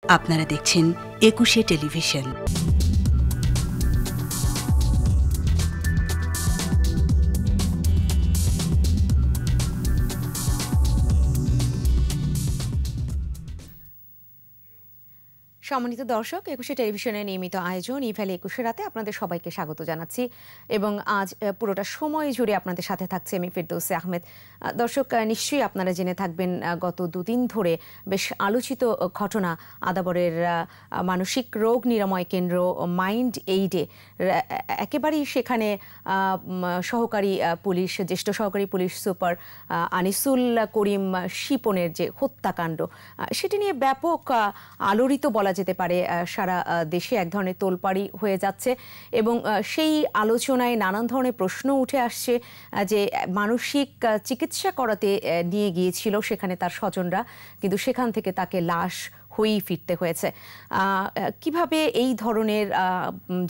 আপনারা দেখছেন একুশে টেলিভিশন। সম্মানিত দর্শক, একুশে টেলিভিশনের নিয়মিত আয়োজন ইভ্যালি ২১ রাতে আপনাদের সবাইকে স্বাগত জানাচ্ছি এবং আজ পুরোটা সময় জুড়ে আপনাদের সাথে থাকছে আমি ফেরদৌসী আহমেদ। দর্শক, নিশ্চয়ই আপনারা জেনে থাকবেন গত দুদিন ধরে বেশ আলোচিত ঘটনা আদাবরের মানসিক রোগ নিরাময় কেন্দ্র মাইন্ড এইডে একেবারেই সেখানে সহকারী পুলিশ, জ্যেষ্ঠ সহকারী পুলিশ সুপার আনিসুল করিম শিপনের যে হত্যাকাণ্ড, সেটি নিয়ে ব্যাপক আলোড়িত বলা যেতে পারে সারা দেশে এক ধরনের তোলপাড়ি হয়ে যাচ্ছে এবং সেই আলোচনায় নানান ধরনের প্রশ্ন উঠে আসছে যে মানসিক চিকিৎসা করাতে নিয়ে গিয়েছিল সেখানে তার স্বজনরা, কিন্তু সেখান থেকে তাকে লাশ হয়েই ফিরতে হয়েছে। কিভাবে এই ধরনের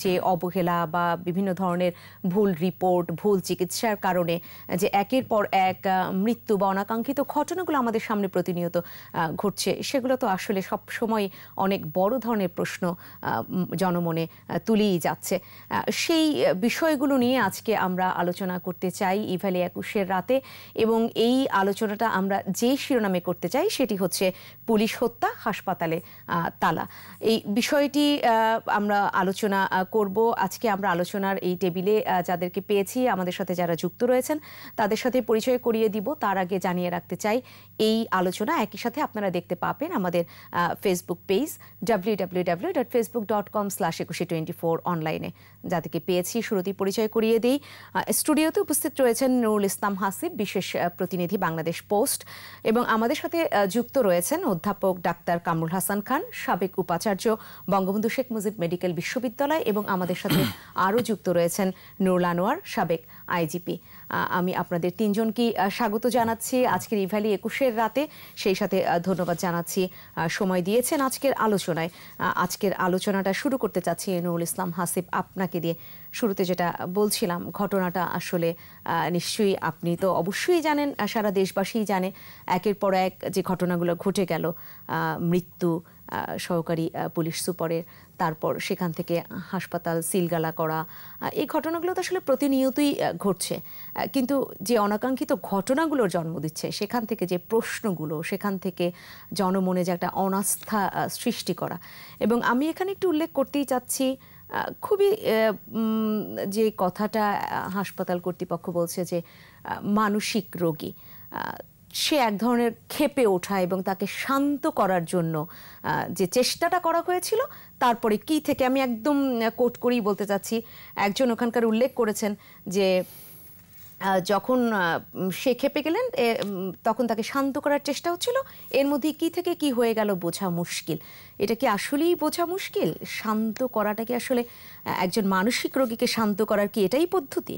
যে অবহেলা বা বিভিন্ন ধরনের ভুল রিপোর্ট, ভুল চিকিৎসার কারণে যে একের পর এক মৃত্যু বা অনাকাঙ্ক্ষিত ঘটনাগুলো আমাদের সামনে প্রতিনিয়ত ঘটছে, সেগুলো তো আসলে সব সময় অনেক বড় ধরনের প্রশ্ন জনমনে তুলেই যাচ্ছে। সেই বিষয়গুলো নিয়ে আজকে আমরা আলোচনা করতে চাই ইভ্যালি ২১ রাতে, এবং এই আলোচনাটা আমরা যে শিরোনামে করতে চাই সেটি হচ্ছে পুলিশ হত্যা, হাসপাতালে তালা। এই বিষয়টি আমরা আলোচনা করব আজকে। আমরা আলোচনার এই টেবিলে যাদেরকে পেয়েছি, আমাদের সাথে যারা যুক্ত রয়েছেন তাদের সাথে পরিচয় করিয়ে দিব। তার আগে জানিয়ে রাখতে চাই এই আলোচনা একই সাথে আপনারা দেখতে পাবেন আমাদের ফেসবুক পেজ www.facebook.com/2124 অনলাইনে। যাদেরকে পেয়েছি শুরুতেই পরিচয় করিয়ে দিই। স্টুডিওতে উপস্থিত রয়েছেন নুরুল ইসলাম হাসিব, বিশেষ প্রতিনিধি বাংলাদেশ পোস্ট, এবং আমাদের সাথে যুক্ত রয়েছেন অধ্যাপক ডাক্তার কামরুল হাসান খান, সাবেক উপাচার্য বঙ্গবন্ধু শেখ মুজিব মেডিকেল বিশ্ববিদ্যালয়, এবং আমাদের সাথে আরও যুক্ত রয়েছেন নুরুল আনোয়ার, সাবেক আইজিপি। আমি আপনাদের তিনজনকেই স্বাগত জানাচ্ছি আজকের ইভ্যালি ২১ রাতে। সেই সাথে ধন্যবাদ জানাচ্ছি সময় দিয়েছেন আজকের আলোচনায়। আজকের আলোচনাটা শুরু করতে চাচ্ছি নুরুল ইসলাম হাসিব আপনাকে দিয়ে। শুরুতে যেটা বলছিলাম, ঘটনাটা আসলে নিশ্চয়ই আপনি তো অবশ্যই জানেন, সারা দেশবাসীই জানে, একের পর এক যে ঘটনাগুলো ঘটে গেল, মৃত্যু সহকারী পুলিশ সুপারের, তারপর সেখান থেকে হাসপাতাল সিলগালা করা, এই ঘটনাগুলো তো আসলে প্রতিনিয়তই ঘটছে। কিন্তু যে অনাকাঙ্ক্ষিত ঘটনাগুলোর জন্ম দিচ্ছে, সেখান থেকে যে প্রশ্নগুলো, সেখান থেকে জনমনে যে একটা অনাস্থা সৃষ্টি করা, এবং আমি এখানে একটু উল্লেখ করতেই চাচ্ছি খুবই যে কথাটা হাসপাতাল কর্তৃপক্ষ বলছে যে মানসিক রোগী, সে এক ধরনের ক্ষেপে ওঠা এবং তাকে শান্ত করার জন্য যে চেষ্টাটা করা হয়েছিল, তারপরে কি থেকে আমি একদম কোট করেই বলতে চাচ্ছি, একজন ওখানকার উল্লেখ করেছেন যে যখন সে ক্ষেপে গেলেন তখন তাকে শান্ত করার চেষ্টা হচ্ছিল, এর মধ্যে কি থেকে কি হয়ে গেল বোঝা মুশকিল। এটা কি আসলেই বোঝা মুশকিল? শান্ত করাটা কি আসলে একজন মানসিক রোগীকে শান্ত করার কি এটাই পদ্ধতি?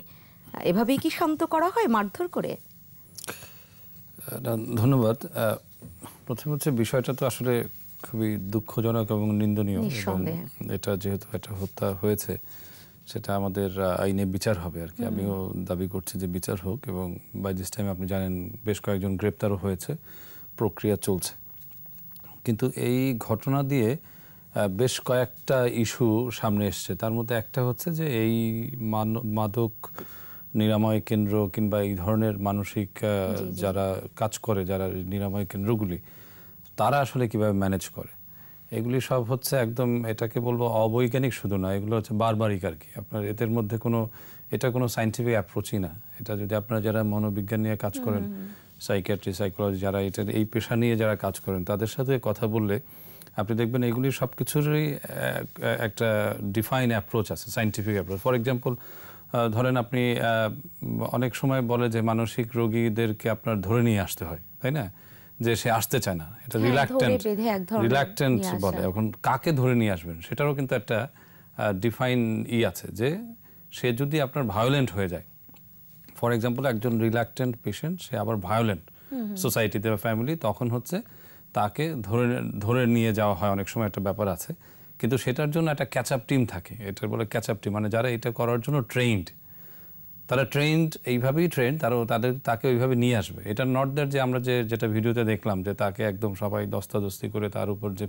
এভাবেই কি শান্ত করা হয় মারধর করে? ধন্যবাদ। প্রথম হচ্ছে বিষয়টা তো আসলে খুবই দুঃখজনক এবং নিন্দনীয়, এবং এটা যেহেতু একটা হত্যা হয়েছে সেটা আমাদের আইনে বিচার হবে আর কি। আমিও দাবি করছি যে বিচার হোক, এবং বাই দিস টাইম আপনি জানেন বেশ কয়েকজন গ্রেপ্তারও হয়েছে, প্রক্রিয়া চলছে। কিন্তু এই ঘটনা দিয়ে বেশ কয়েকটা ইস্যু সামনে এসছে। তার মধ্যে একটা হচ্ছে যে এই মাদক নিরাময় কেন্দ্র কিংবা এই ধরনের মানসিক যারা কাজ করে, যারা নিরাময় কেন্দ্রগুলি, তারা আসলে কিভাবে ম্যানেজ করে, এগুলি সব হচ্ছে একদম, এটাকে বলবো অবৈজ্ঞানিক শুধু না, এগুলো হচ্ছে বারবারিক আর কি। আপনার এদের মধ্যে এটা কোনো সায়েন্টিফিক অ্যাপ্রোচই না। এটা যদি আপনারা যারা মনোবিজ্ঞান নিয়ে কাজ করেন, সাইকিয়াট্রি, সাইকোলজি, যারা এই পেশা নিয়ে যারা কাজ করেন, তাদের সাথে কথা বললে আপনি দেখবেন এগুলি সব কিছুরই একটা ডিফাইন অ্যাপ্রোচ আছে, সায়েন্টিফিক অ্যাপ্রোচ। ফর এক্সাম্পল, ধরেন আপনি অনেক সময় বলে যে মানসিক রোগীদেরকে আপনার ধরে নিয়ে আসতে হয়, তাই না? যে সে আসতে চায় না, এটা রিল্যাক্টেন্ট বলে। এখন কাকে ধরে নিয়ে আসবেন সেটারও কিন্তু একটা ডিফাইন আছে, যে সে যদি আপনার ভায়োলেন্ট হয়ে যায়, ফর এক্সাম্পল একজন রিল্যাক্টেন্ট পেশেন্ট, সে আবার ভায়োলেন্ট সোসাইটিতে বা ফ্যামিলি, তখন হচ্ছে তাকে ধরে নিয়ে যাওয়া হয়, অনেক সময় একটা ব্যাপার আছে। কিন্তু সেটার জন্য একটা ক্যাচ আপ টিম থাকে, এটা বলে ক্যাচ আপ টিম, মানে যারা এটা করার জন্য ট্রেইনড, তারা ট্রেন্ড এইভাবেই ট্রেন্ড, তাকে ওইভাবে নিয়ে আসবে। এটা নট দ্যাট যে আমরা যেটা ভিডিওতে দেখলাম যে তাকে একদম সবাই দস্তাদস্তি করে তার উপর যে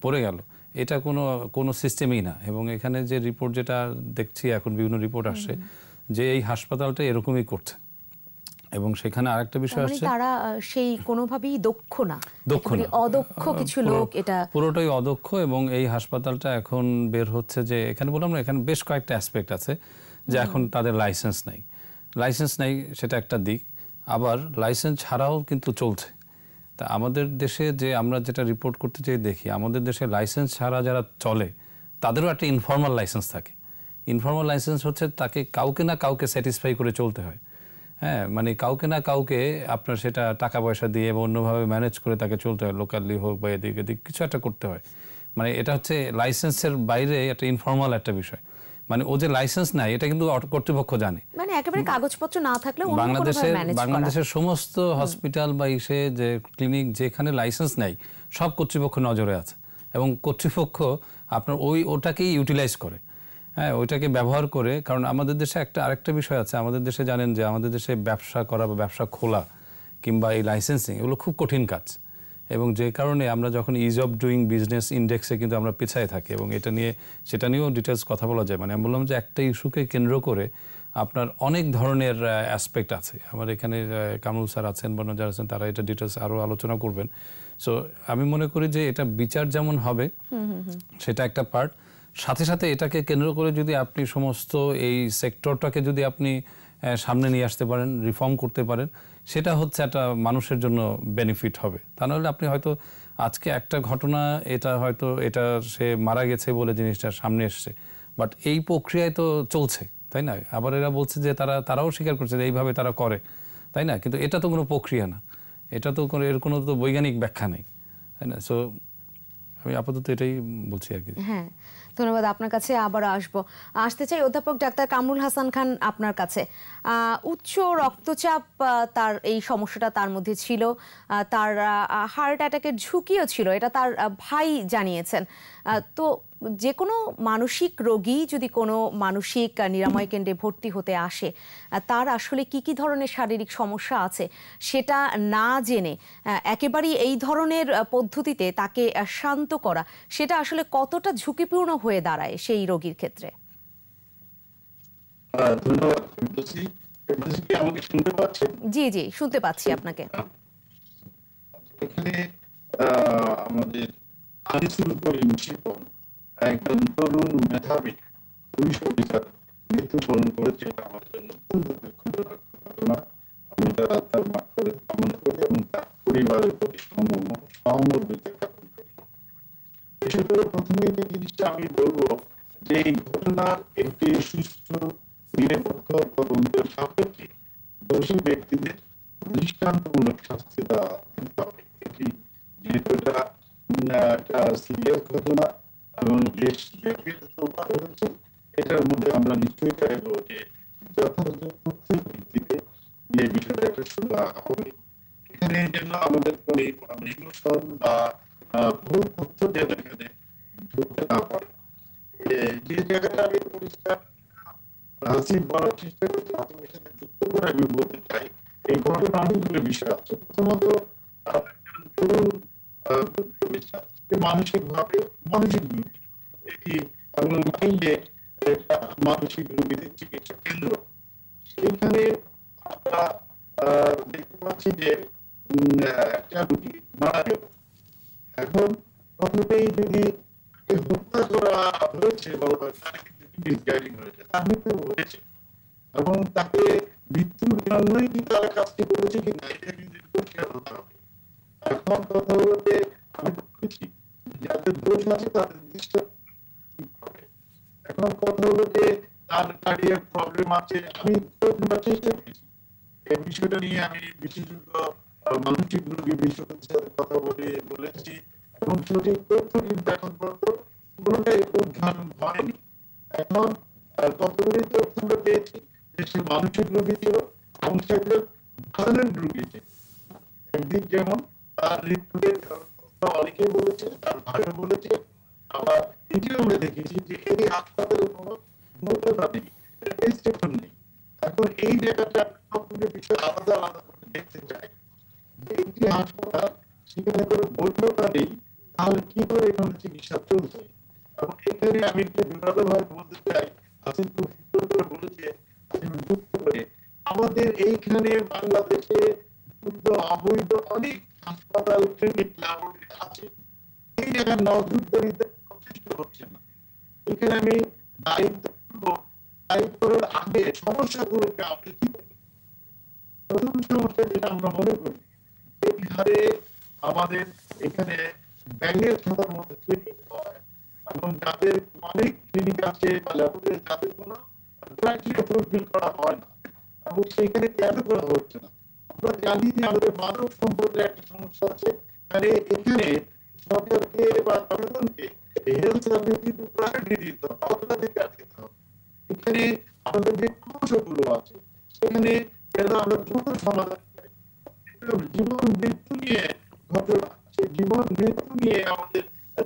পড়ে গেল, এটা কোনো সিস্টেমই না। এবং এখানে যে রিপোর্ট যেটা দেখছি এখন, বিভিন্ন রিপোর্ট আসছে যে এই হাসপাতালটা এরকমই করছে। এবং সেখানে আরেকটা বিষয় আসছে, তারা সেই কোনোভাবেই দক্ষ না, অদক্ষ কিছু লোক, এটা পুরোটাই অদক্ষ। এবং এই হাসপাতালটা এখন বের হচ্ছে যে, এখানে বললাম না, এখানে বেশ কয়েকটা অ্যাসপেক্ট আছে যে এখন তাদের লাইসেন্স নেই, সেটা একটা দিক। আবার লাইসেন্স ছাড়াও কিন্তু চলছে। তা আমাদের দেশে যে আমরা যেটা রিপোর্ট করতে চাই দেখি, আমাদের দেশে লাইসেন্স ছাড়া যারা চলে তাদেরও একটা ইনফর্মাল লাইসেন্স থাকে। ইনফর্মাল লাইসেন্স হচ্ছে তাকে কাউকে না কাউকে স্যাটিসফাই করে চলতে হয়। হ্যাঁ, মানে কাউকে না কাউকে আপনার সেটা টাকা পয়সা দিয়ে এবং অন্যভাবে ম্যানেজ করে তাকে চলতে হয়, লোকালি হোক বা এদিকে কিছু একটা করতে হয়। মানে এটা হচ্ছে লাইসেন্সের বাইরে একটা ইনফর্মাল একটা বিষয়। মানে ও যে লাইসেন্স নাই এটা কিন্তু কর্তৃপক্ষ জানে। মানে একেবারে কাগজপত্র না থাকলে বাংলাদেশের সমস্ত হসপিটাল বা যে ক্লিনিক যেখানে লাইসেন্স নাই, সব কর্তৃপক্ষ নজরে আছে এবং কর্তৃপক্ষ আপনার ওটাকেই ইউটিলাইজ করে। হ্যাঁ, ওইটাকে ব্যবহার করে। কারণ আমাদের দেশে আরেকটা বিষয় আছে, আমাদের দেশে জানেন যে আমাদের দেশে ব্যবসা করা বা ব্যবসা খোলা কিংবা এই লাইসেন্সিং, এগুলো খুব কঠিন কাজ। এবং যে কারণে আমরা যখন ইজ অফ ডুইং বিজনেস ইন্ডেক্সে কিন্তু আমরা পিছায় থাকি। এবং সেটা নিয়েও ডিটেলস কথা বলা যায়। মানে আমি বললাম যে একটা ইস্যুকে কেন্দ্র করে আপনার অনেক ধরনের অ্যাসপেক্ট আছে। আমার এখানে কামরুল স্যার আছেন, বর্ণ যারা আছেন, তারা এটা ডিটেলস আরও আলোচনা করবেন। সো আমি মনে করি যে এটা বিচার যেমন হবে সেটা একটা পার্ট, সাথে সাথে এটাকে কেন্দ্র করে যদি আপনি সমস্ত এই সেক্টরটাকে যদি আপনি সামনে নিয়ে আসতে পারেন, রিফর্ম করতে পারেন, সেটা হচ্ছে একটা মানুষের জন্য বেনিফিট হবে। তা নাহলে আপনি হয়তো আজকে একটা ঘটনা, এটা সে মারা গেছে বলে জিনিসটা সামনে এসছে, বাট এই প্রক্রিয়ায় তো চলছে, তাই না? আবার এরা বলছে যে তারাও স্বীকার করছে যে এইভাবে তারা করে, তাই না? কিন্তু এটা তো কোনো প্রক্রিয়া না, এটা তো এর কোনো তো বৈজ্ঞানিক ব্যাখ্যা নেই, তাই না? সো আমি আপাতত এটাই বলছি আর কি। হ্যাঁ, ধন্যবাদ। আপনার কাছে আবার আসতে চাই অধ্যাপক ডাক্তার কামরুল হাসান খান আপনার কাছে। উচ্চ রক্তচাপ তার এই সমস্যাটা তার মধ্যে ছিল, তার হার্ট অ্যাটাকের ঝুঁকিও ছিল, এটা তার ভাই জানিয়েছেন। তো যে কোনো মানসিক রোগী যদি কোনো মানসিক নিরাময় কেন্দ্রে ভর্তি হতে আসে, তার আসলে কি ধরনের শারীরিক সমস্যা আছে সেটা না জেনে একেবারেই এই ধরনের পদ্ধতিতে তাকে শান্ত করা, সেটা আসলে কতটা ঝুঁকিপূর্ণ হয়ে দাঁড়ায় সেই রোগীর ক্ষেত্রে? জি জি, শুনতে পাচ্ছি আপনাকে। এখানে আমাদের আনিসুল করিম শিপন একজন তরুণ মেধাবী পুলিশ অফিসার মৃত্যুবরণ করেছে। আমার জন্য ঘটনা, আমি তার আত্মার মাফ করে কামনা করি এবং তার পরিবারের প্রতি সহমর্মিতা জ্ঞাপন করি। বিশেষ করে প্রথমে যে জিনিসটা আমি বলবো যে এই ঘটনার একটি সুষ্ঠু নিরপেক্ষ তদন্তের সাপেক্ষে দোষী ব্যক্তিদের দৃষ্টান্তমূলক শাস্তি দেওয়া হবে। এটি যেহেতু একটা সিরিয়াস ঘটনা এবং দেশ হয়েছে, এটার মধ্যে আমরা নিশ্চয়ই চাইবো যে যথাযথ তথ্যের ভিত্তিতে এই বিষয়টা একটা সুরা হবে। এখানে যেন আমাদের কোনো ইমোশন বা ভুল তথ্য যেন এখানে ঢুকতে না পারে। যে জায়গাটা আমি পরিষ্কার হাসিব বলার চেষ্টা করছি, আপনার সাথে যুক্ত করে আমি বলতে চাই এই ঘটনা অনেকগুলো বিষয় আছে। প্রথমত তরুণ মানসিক ভাবে মানসিক রোগী, এটি মাইন্ডে একটা মানসিক রোগীদের চিকিৎসা কেন্দ্র। সেখানে আমরা দেখতে পাচ্ছি যে একটা রোগী মারা গেল। এখন প্রথমেই যদি হত্যা করা হয়েছে বলা হয়, তার কিন্তু মিসগাইডিং হয়েছে, তার মৃত্যু হয়েছে এবং তাকে মৃত্যুর জন্যই কি তারা কাজটি করেছে কিনা এটা কিন্তু পরিষ্কার হতে হবে। এখন কথা হলো যে আমি বলছি যাদের দোষ আছে তাদের দৃষ্টি হবে। এখন কথা হলো যে তার কার্ডিয়াক প্রবলেম আছে, আমি চেষ্টা করেছি এই বিষয়টা নিয়ে, আমি বিশেষজ্ঞ মানসিক রোগী বিশেষজ্ঞের সাথে কথা বলেছি এবং সঠিক তথ্য কিন্তু এখন পর্যন্ত কোনোটাই উদ্ঘাটন হয়নি। এখন কতগুলি তথ্য আমরা পেয়েছি যে সে মানসিক রোগী ছিল এবং সে একজন ভায়োলেন্ট রোগী ছিল। একদিক যেমন তার রিপোর্টের অনেকেই বলেছে, তার ভাইও বলেছে, আবার এটিও আমরা দেখেছি যে এই হাসপাতালের কোনো মূল্যতা নেই, রেজিস্ট্রেশন নেই। এখন এখন এই জায়গাটা সবগুলো বিষয় আলাদা আলাদা করে দেখতে চাই। একটি হাসপাতাল সেখানে কোনো বৈধতা নেই, তাহলে কি করে এখানে চিকিৎসা চলছে? এবং এখানে আমি একটু বিবাদভাবে বলতে চাই, আসিফ খুব সুন্দর করে বলেছে, যুক্ত করে আমাদের এইখানে বাংলাদেশে অবৈধ অনেক হাসপাতাল ক্লিনিক ল্যাবরেটরি আছে, এই জায়গায় নজরদারিতে যথেষ্ট হচ্ছে না। এখানে আমি দায়িত্বের আগে সমস্যাগুলোকে আপনি কি প্রথম সমস্যা যেটা আমরা মনে করি, এই হারে আমাদের এখানে ব্যাংকের খাতার মধ্যে ক্লিনিক হয় এবং যাদের অনেক ক্লিনিক আছে বা ল্যাবরেটরি, যাদের কোনো ক্রাইটেরিয়া ফুলফিল করা হয় না এবং সেখানে কেন করা হচ্ছে না। আমরা জানি যে আমাদের মানব সম্পদের একটা সমস্যা আছে, মানে এখানে সরকারকে বা জনগণকে হেলথ সার্ভিস কিন্তু প্রায়োরিটি দিতে হবে, অগ্রাধিকার দিতে হবে। এখানে আমাদের যে সমস্যাগুলো আছে সেখানে আমরা দ্রুত সমাধান করি। জীবন মৃত্যু নিয়ে ঘটনা, সেই জীবন মৃত্যু নিয়ে আমাদের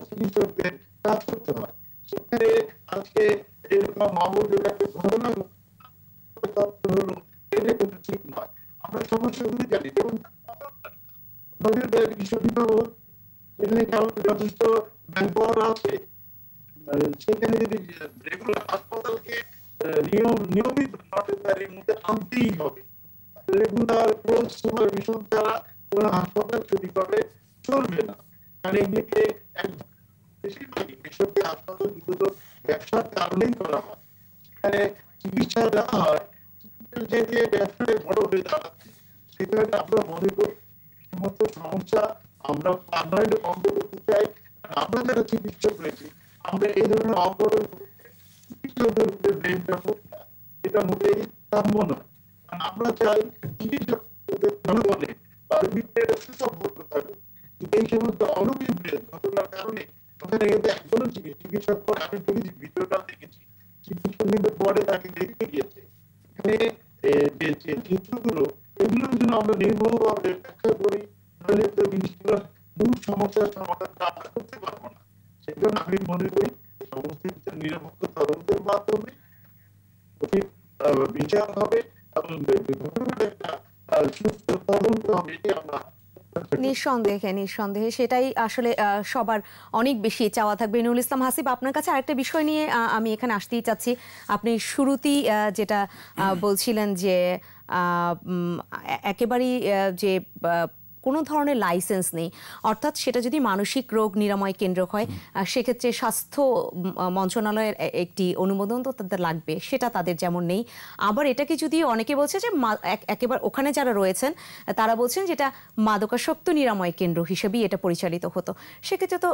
চিকিৎসকদের কাজ করতে হয়। সেখানে আজকে এরকম মামুদের একটা ঘটনা হলো, এটা কিন্তু ঠিক নয়। আমরা সমস্যাগুলি জানি, যেমন বিশ্ববিদ্যালয় এখানে আমাদের যথেষ্ট ম্যানপাওয়ার আছে, সেখানে যদি রেগুলার হাসপাতালকে নিয়মিত নজরদারির মধ্যে আনতেই হবে। রেগুলার ক্লোজ সুপারভিশন ছাড়া কোনো হাসপাতাল সঠিকভাবে চলবে না। কারণ এগুলিকে বেশিরভাগই বেসরকারি হাসপাতালগুলো তো ব্যবসার কারণেই করা হয়। সেখানে চিকিৎসা দেওয়া হয়, যে ব্যবসায় বড় হয়ে দাঁড়াচ্ছে। সেখানে আমরা মনে করি সমস্ত সমস্যা আমরা পার্মানেন্ট বন্ধ করতে চাই। আমরা যারা চিকিৎসক রয়েছি, আমরা এই ধরনের অপরাধ চিকিৎসকদের উপরে ব্লেম করবো, এটা মোটেই কাম্য নয়। আমরা চাই চিকিৎসকদের জনগণে তাদের ভিতরে সুসম্পর্ক থাকুক। এই সমস্ত অনভিপ্রেত ঘটনার কারণে ওখানে কিন্তু একজনও চিকিৎসক পরে আমি দেখেছি, ভিডিওটা দেখেছি, চিকিৎসক কিন্তু পরে তাকে দেখতে গিয়েছে। এখানে যে চিত্রগুলো, এগুলোর জন্য আমরা নির্ভরভাবে ব্যাখ্যা করি, তাহলে তো জিনিসগুলো মূল সমস্যার সমাধানটা আমরা করতে পারবো না। সেজন্য আমি মনে করি সমস্ত নিরপেক্ষ তদন্তের মাধ্যমে সঠিক বিচার হবে এবং একটা সুস্থ তদন্ত হবে, আমরা নিঃসন্দেহে সেটাই আসলে সবার অনেক বেশি চাওয়া থাকবে। নুরুল ইসলাম হাসিব, আপনার কাছে আরেকটা বিষয় নিয়ে আমি এখানে আসতেই চাচ্ছি। আপনি শুরুতেই যেটা বলছিলেন যে একেবারেই যে কোনো ধরনের লাইসেন্স নেই, অর্থাৎ সেটা যদি মানসিক রোগ নিরাময় কেন্দ্র হয় সেক্ষেত্রে স্বাস্থ্য মন্ত্রণালয়ের একটি অনুমোদন তো তাদের লাগবে, সেটা তাদের যেমন নেই। আবার এটাকে যদি অনেকে বলছে যে একেবারে ওখানে যারা রয়েছেন তারা বলছেন যেটা মাদকাসক্ত নিরাময় কেন্দ্র হিসেবেই এটা পরিচালিত হতো, সেক্ষেত্রে তো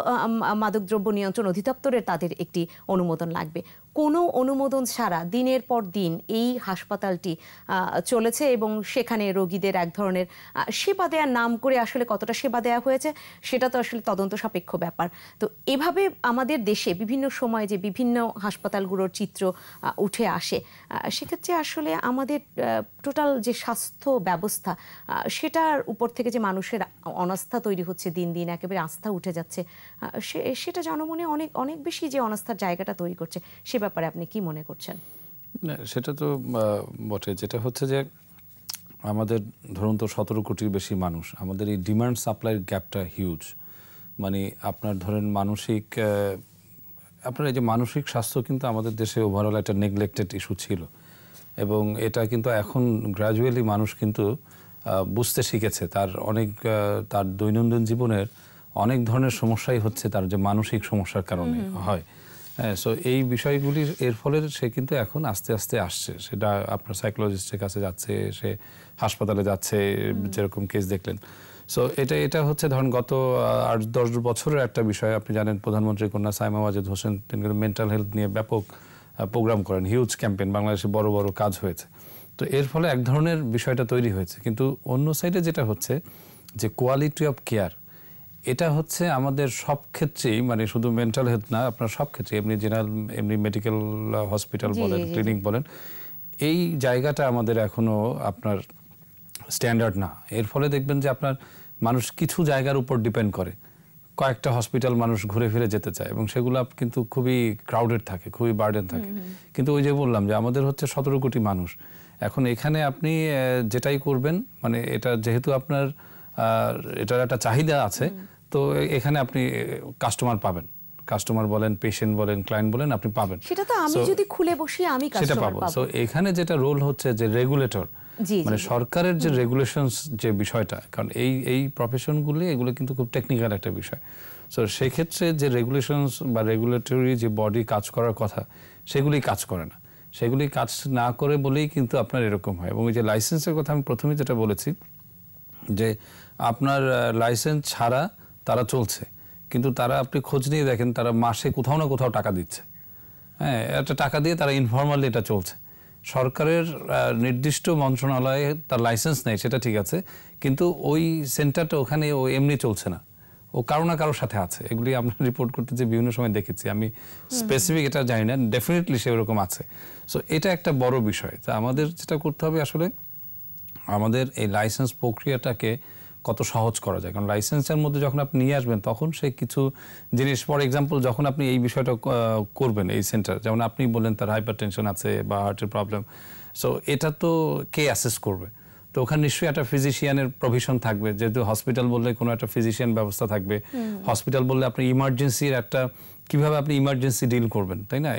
মাদকদ্রব্য নিয়ন্ত্রণ অধিদপ্তরের তাদের একটি অনুমোদন লাগবে। কোনো অনুমোদন ছাড়া দিনের পর দিন এই হাসপাতালটি চলেছে এবং সেখানে রোগীদের এক ধরনের সেবা দেওয়ার নাম করে আসলে কতটা সেবা দেওয়া হয়েছে সেটা তো আসলে তদন্ত সাপেক্ষ ব্যাপার। তো এভাবে আমাদের দেশে বিভিন্ন সময় যে বিভিন্ন হাসপাতালগুলোর চিত্র উঠে আসে, সেক্ষেত্রে আসলে আমাদের টোটাল যে স্বাস্থ্য ব্যবস্থা সেটার উপর থেকে যে মানুষের অনাস্থা তৈরি হচ্ছে, দিন দিন একেবারে আস্থা উঠে যাচ্ছে, সেটা জনমনে অনেক অনেক বেশি যে অনাস্থার জায়গাটা তৈরি করছে, সে ব্যাপারে আপনি কি মনে করছেন? না, সেটা তো বটে। যেটা হচ্ছে যে আমাদের ধরুন তো 17 কোটির বেশি মানুষ, আমাদের এই ডিমান্ড সাপ্লাইয়ের গ্যাপটা হিউজ। মানে আপনার ধরেন আপনার এই যে মানসিক স্বাস্থ্য কিন্তু আমাদের দেশে ওভারঅল একটা নেগলেক্টেড ইস্যু ছিল এবং এটা কিন্তু এখন গ্র্যাজুয়ালি মানুষ কিন্তু বুঝতে শিখেছে। তার দৈনন্দিন জীবনের অনেক ধরনের সমস্যাই হচ্ছে তার যে মানসিক সমস্যার কারণে হয়। হ্যাঁ, সো এই বিষয়গুলি এর ফলে সে কিন্তু এখন আস্তে আস্তে আসছে, সেটা আপনার সাইকোলজিস্টের কাছে যাচ্ছে, সে হাসপাতালে যাচ্ছে, যেরকম কেস দেখলেন। সো এটা হচ্ছে ধরুন গত 8-10 বছরের একটা বিষয়। আপনি জানেন প্রধানমন্ত্রী কন্যা সাইমা ওয়াজেদ হোসেন তিনি কিন্তু মেন্টাল হেলথ নিয়ে ব্যাপক প্রোগ্রাম করেন, হিউজ ক্যাম্পেইন, বাংলাদেশে বড় বড় কাজ হয়েছে। তো এর ফলে এক ধরনের বিষয়টা তৈরি হয়েছে। কিন্তু অন্য সাইডে যেটা হচ্ছে যে কোয়ালিটি অফ কেয়ার, এটা হচ্ছে আমাদের সব ক্ষেত্রেই, মানে শুধু মেন্টাল হেলথ না, আপনার সব ক্ষেত্রে, এমনি জেনারেল, এমনি মেডিকেল হসপিটাল বলেন, ক্লিনিক বলেন, এই জায়গাটা আমাদের এখনো আপনার স্ট্যান্ডার্ড না। এর ফলে দেখবেন যে আপনার মানুষ কিছু জায়গার উপর ডিপেন্ড করে, কয়েকটা হসপিটাল মানুষ ঘুরে ফিরে যেতে চায় এবং সেগুলো কিন্তু খুবই ক্রাউডেড থাকে, খুবই বার্ডেন থাকে। কিন্তু ওই যে বললাম যে আমাদের হচ্ছে 17 কোটি মানুষ এখন এখানে আপনি যেটাই করবেন মানে এটা যেহেতু আপনার এটার একটা চাহিদা আছে, তো এখানে আপনি কাস্টমার পাবেন। কাস্টমার বলেন, পেশেন্ট বলেন, ক্লায়েন্ট বলেন, আপনি পাবেন। সেটা তো আমি যদি খুলে বসি আমি কাস্টমার পাবো। সো এখানে যেটা রোল হচ্ছে যে রেগুলেটর, মানে সরকারের যে রেগুলেশনস যে বিষয়টা, কারণ এই প্রফেশনগুলি এগুলো কিন্তু খুব টেকনিক্যাল একটা বিষয়। সো সেই ক্ষেত্রে যে রেগুলেশনস বা রেগুলেটরি যে বডি কাজ করার কথা সেগুলি কাজ করে না। সেগুলি কাজ না করে বলেই কিন্তু আপনার এরকম হয়। এবং ওই যে লাইসেন্সের কথা আমি প্রথমেই যেটা বলেছি যে আপনার লাইসেন্স ছাড়া তারা চলছে, কিন্তু তারা আপনি খোঁজ নিয়ে দেখেন তারা মাসে কোথাও না কোথাও টাকা দিচ্ছে। হ্যাঁ, একটা টাকা দিয়ে তারা ইনফর্মালি এটা চলছে। সরকারের নির্দিষ্ট মন্ত্রণালয়ে তার লাইসেন্স নেই, সেটা ঠিক আছে, কিন্তু ওই সেন্টারটা ওখানে ও এমনি চলছে না, ও কারো না কারোর সাথে আছে। এগুলি আমরা রিপোর্ট করতে যে বিভিন্ন সময় দেখেছি, আমি স্পেসিফিক এটা জানি না, ডেফিনেটলি সেরকম আছে। সো এটা একটা বড় বিষয়। তা আমাদের যেটা করতে হবে আসলে আমাদের এই লাইসেন্স প্রক্রিয়াটাকে কত সহজ করা যায়। কারণ লাইসেন্সের মধ্যে যখন আপনি নিয়ে আসবেন তখন সে কিছু জিনিস, ফর এক্সাম্পল যখন আপনি এই বিষয়টা করবেন, এই সেন্টার যেমন আপনি বললেন তার হাইপারটেনশন আছে বা হার্টের প্রবলেম, সো এটা তো কে অ্যাসেস করবে? তো ওখানে নিশ্চয়ই একটা ফিজিশিয়ানের প্রভিশন থাকবে, যেহেতু হসপিটাল বললে কোনো একটা ফিজিশিয়ান ব্যবস্থা থাকবে। হসপিটাল বললে আপনি ইমার্জেন্সির একটা কিভাবে আপনি ইমার্জেন্সি ডিল করবেন, তাই না?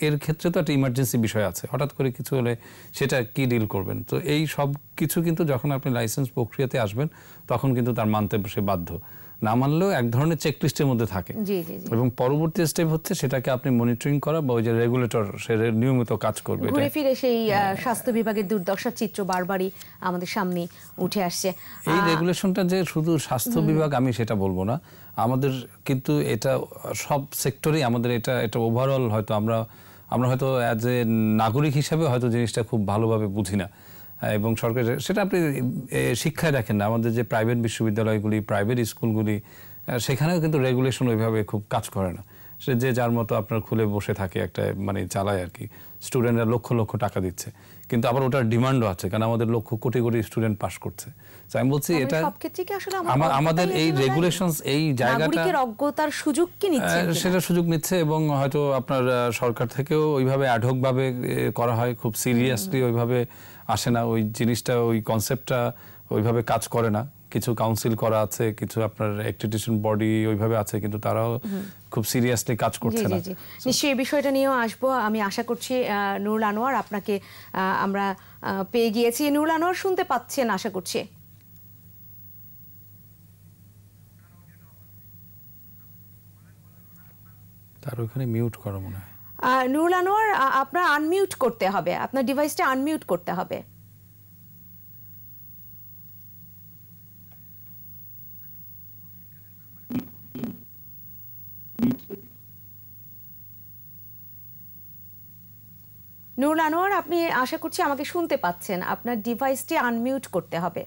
এর ক্ষেত্রে তো একটা ইমার্জেন্সি বিষয় আছে, হঠাৎ করে কিছু হলে সেটা কি ডিল করবেন। তো এই সব কিছু কিন্তু যখন আপনি লাইসেন্স প্রক্রিয়াতে আসবেন তখন কিন্তু তার মানতে সে বাধ্য, না মানলেও এক ধরনের চেকলিস্টের মধ্যে থাকে। এবং পরবর্তী স্টেপ হচ্ছে সেটাকে আপনি মনিটরিং করা বা ওই যে রেগুলেটর সে নিয়মিত কাজ করবে। ঘুরে ফিরে সেই স্বাস্থ্য বিভাগের দুর্দশার চিত্র বারবারই আমাদের সামনে উঠে আসছে। এই রেগুলেশনটা যে শুধু স্বাস্থ্য বিভাগ আমি সেটা বলবো না, আমাদের কিন্তু এটা সব সেক্টরেই আমাদের এটা ওভারঅল হয়তো আমরা হয়তো অ্যাজ এ নাগরিক হিসেবে হয়তো জিনিসটা খুব ভালোভাবে বুঝি না। এবং সরকার সেটা আপনি শিক্ষায় দেখেন না, আমাদের যে প্রাইভেট বিশ্ববিদ্যালয়গুলি, প্রাইভেট স্কুলগুলি, সেখানেও কিন্তু রেগুলেশন ওইভাবে খুব কাজ করে না। সে যে যার মতো আপনার খুলে বসে থাকে, একটা মানে চালায় আর কি। স্টুডেন্টরা লক্ষ লক্ষ টাকা দিচ্ছে, কিন্তু আবার ওটার ডিমান্ডও আছে, কারণ আমাদের লক্ষ কোটি কোটি স্টুডেন্ট পাস করছে। আমি বলছি এটা আমাদের এই রেগুলেশনস এই জায়গাটা অজ্ঞতার সুযোগ কি নিচ্ছে, সেটা সুযোগ নিচ্ছে। এবং হয়তো আপনার সরকার থেকেও ওইভাবে অ্যাডহক ভাবে করা হয়, খুব সিরিয়াসলি ওইভাবে আসে না ওই জিনিসটা, ওই কনসেপ্টটা ওইভাবে কাজ করে না। কিছু কাউন্সিল করা আছে, কিছু আপনার অ্যাক্রিডিটেশন বডি ওইভাবে আছে, কিন্তু তারাও খুব সিরিয়াসলি কাজ করছে না। নিশ্চয়ই এই বিষয়টা নিয়েও আসবো। আমি আশা করছি নুরুল আনোয়ার আপনাকে আমরা পেয়ে গিয়েছি। নুরুল আনোয়ার শুনতে পাচ্ছেন আশা করছি। তার ওখানে মিউট করা মনে হয়। নুরুল আনোয়ার, আপনার আনমিউট করতে হবে, আপনার ডিভাইসটা আনমিউট করতে হবে। নুরুল আনোয়ার, আপনি আশা করছি আমাকে শুনতে পাচ্ছেন, আপনার ডিভাইসটি আনমিউট করতে হবে।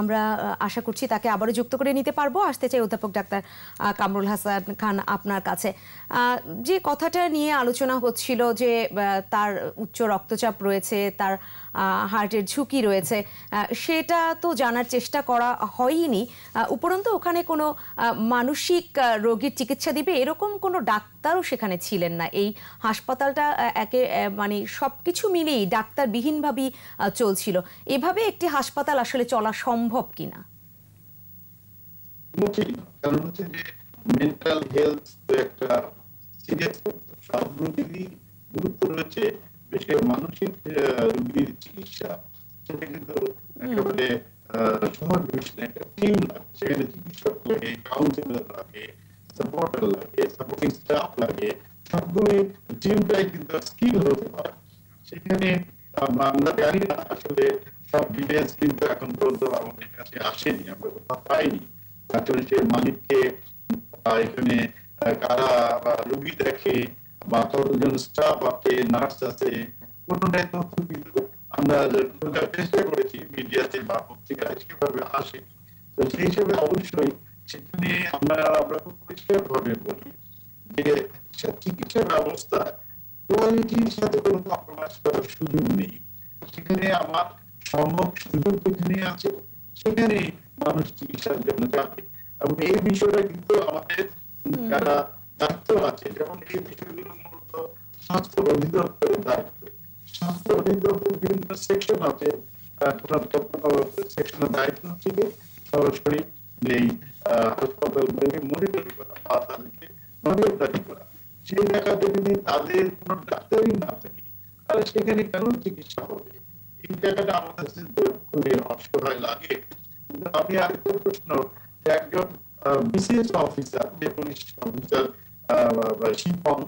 আমরা আশা করছি তাকে আবারও যুক্ত করে নিতে পারবো। আসতে চাই অধ্যাপক ডাক্তার কামরুল হাসান খান আপনার কাছে। যে কথাটা নিয়ে আলোচনা হচ্ছিল যে তার উচ্চ রক্তচাপ রয়েছে, তার হার্টের ঝুঁকি রয়েছে, সেটা তো জানার চেষ্টা করা হয়নি। উপরন্তু ওখানে কোনো মানসিক রোগীর চিকিৎসা দিবে এরকম কোনো ডাক্তারও সেখানে ছিলেন না। এই হাসপাতালটা মানে সবকিছু মিলেই ডাক্তারবিহীনভাবেই চলছিল। এভাবে একটি হাসপাতাল আসলে চলা সম্ভব কিনা? কারণ হচ্ছে যে মেন্টাল হেলথ তো একটা সিরিয়াস, সব রোগীরই গুরুত্ব রয়েছে, বিশেষ করে মানসিক রোগীর চিকিৎসা সেটা কিন্তু একেবারে সহজ বিষয় না। একটা টিম লাগে, সেখানে চিকিৎসক লাগে, কাউন্সিলর লাগে, সাপোর্টার লাগে, সাপোর্টিং স্টাফ লাগে, সবগুলো টিমটাই কিন্তু স্কিল হতে পারে। সেখানে আমরা জানি না আসলে সব ডিটেলস কিন্তু এখন পর্যন্ত আমাদের কাছে আসেনি, আমরা কোথাও পাইনি। আসলে সে মালিককে এখানে কারা রোগী দেখে বা কতজন স্টাফ আছে, নার্স আছে, কোনটাই তথ্য কিন্তু আমরা খোঁজার চেষ্টা করেছি মিডিয়াতে বা পত্রিকায় সেভাবে আসে। তো সেই হিসেবে অবশ্যই সেখানে আমরা খুব পরিষ্কার ভাবে বলি যে চিকিৎসা ব্যবস্থা কোয়ালিটির সাথে কোনো কম্প্রোমাইজ করার সুযোগ নেই। সেখানে আমার সম্ভব সুযোগ যেখানে আছে সেখানে মানুষ চিকিৎসার জন্য যাবে। এবং এই বিষয়টা কিন্তু আমাদের যারা দায়িত্ব আছে, যেমন এই বিষয়গুলো মূলত স্বাস্থ্য অধিদপ্তরের দায়িত্ব। স্বাস্থ্য অধিদপ্তরের বিভিন্ন সেকশন আছে, সেকশনের দায়িত্ব হচ্ছে সরাসরি এই হাসপাতালগুলোকে মনিটর করা বা তাদেরকে নজরদারি করা। সেই জায়গাতে যদি তাদের কোনো ডাক্তারই না থাকে তাহলে সেখানে কেন চিকিৎসা হবে? এই জায়গাটা আমাদের খুবই অসহায় লাগে। আমি আরেকটা প্রশ্ন, যে একজন বিসিএস অফিসার, যে পুলিশ অফিসার শিপন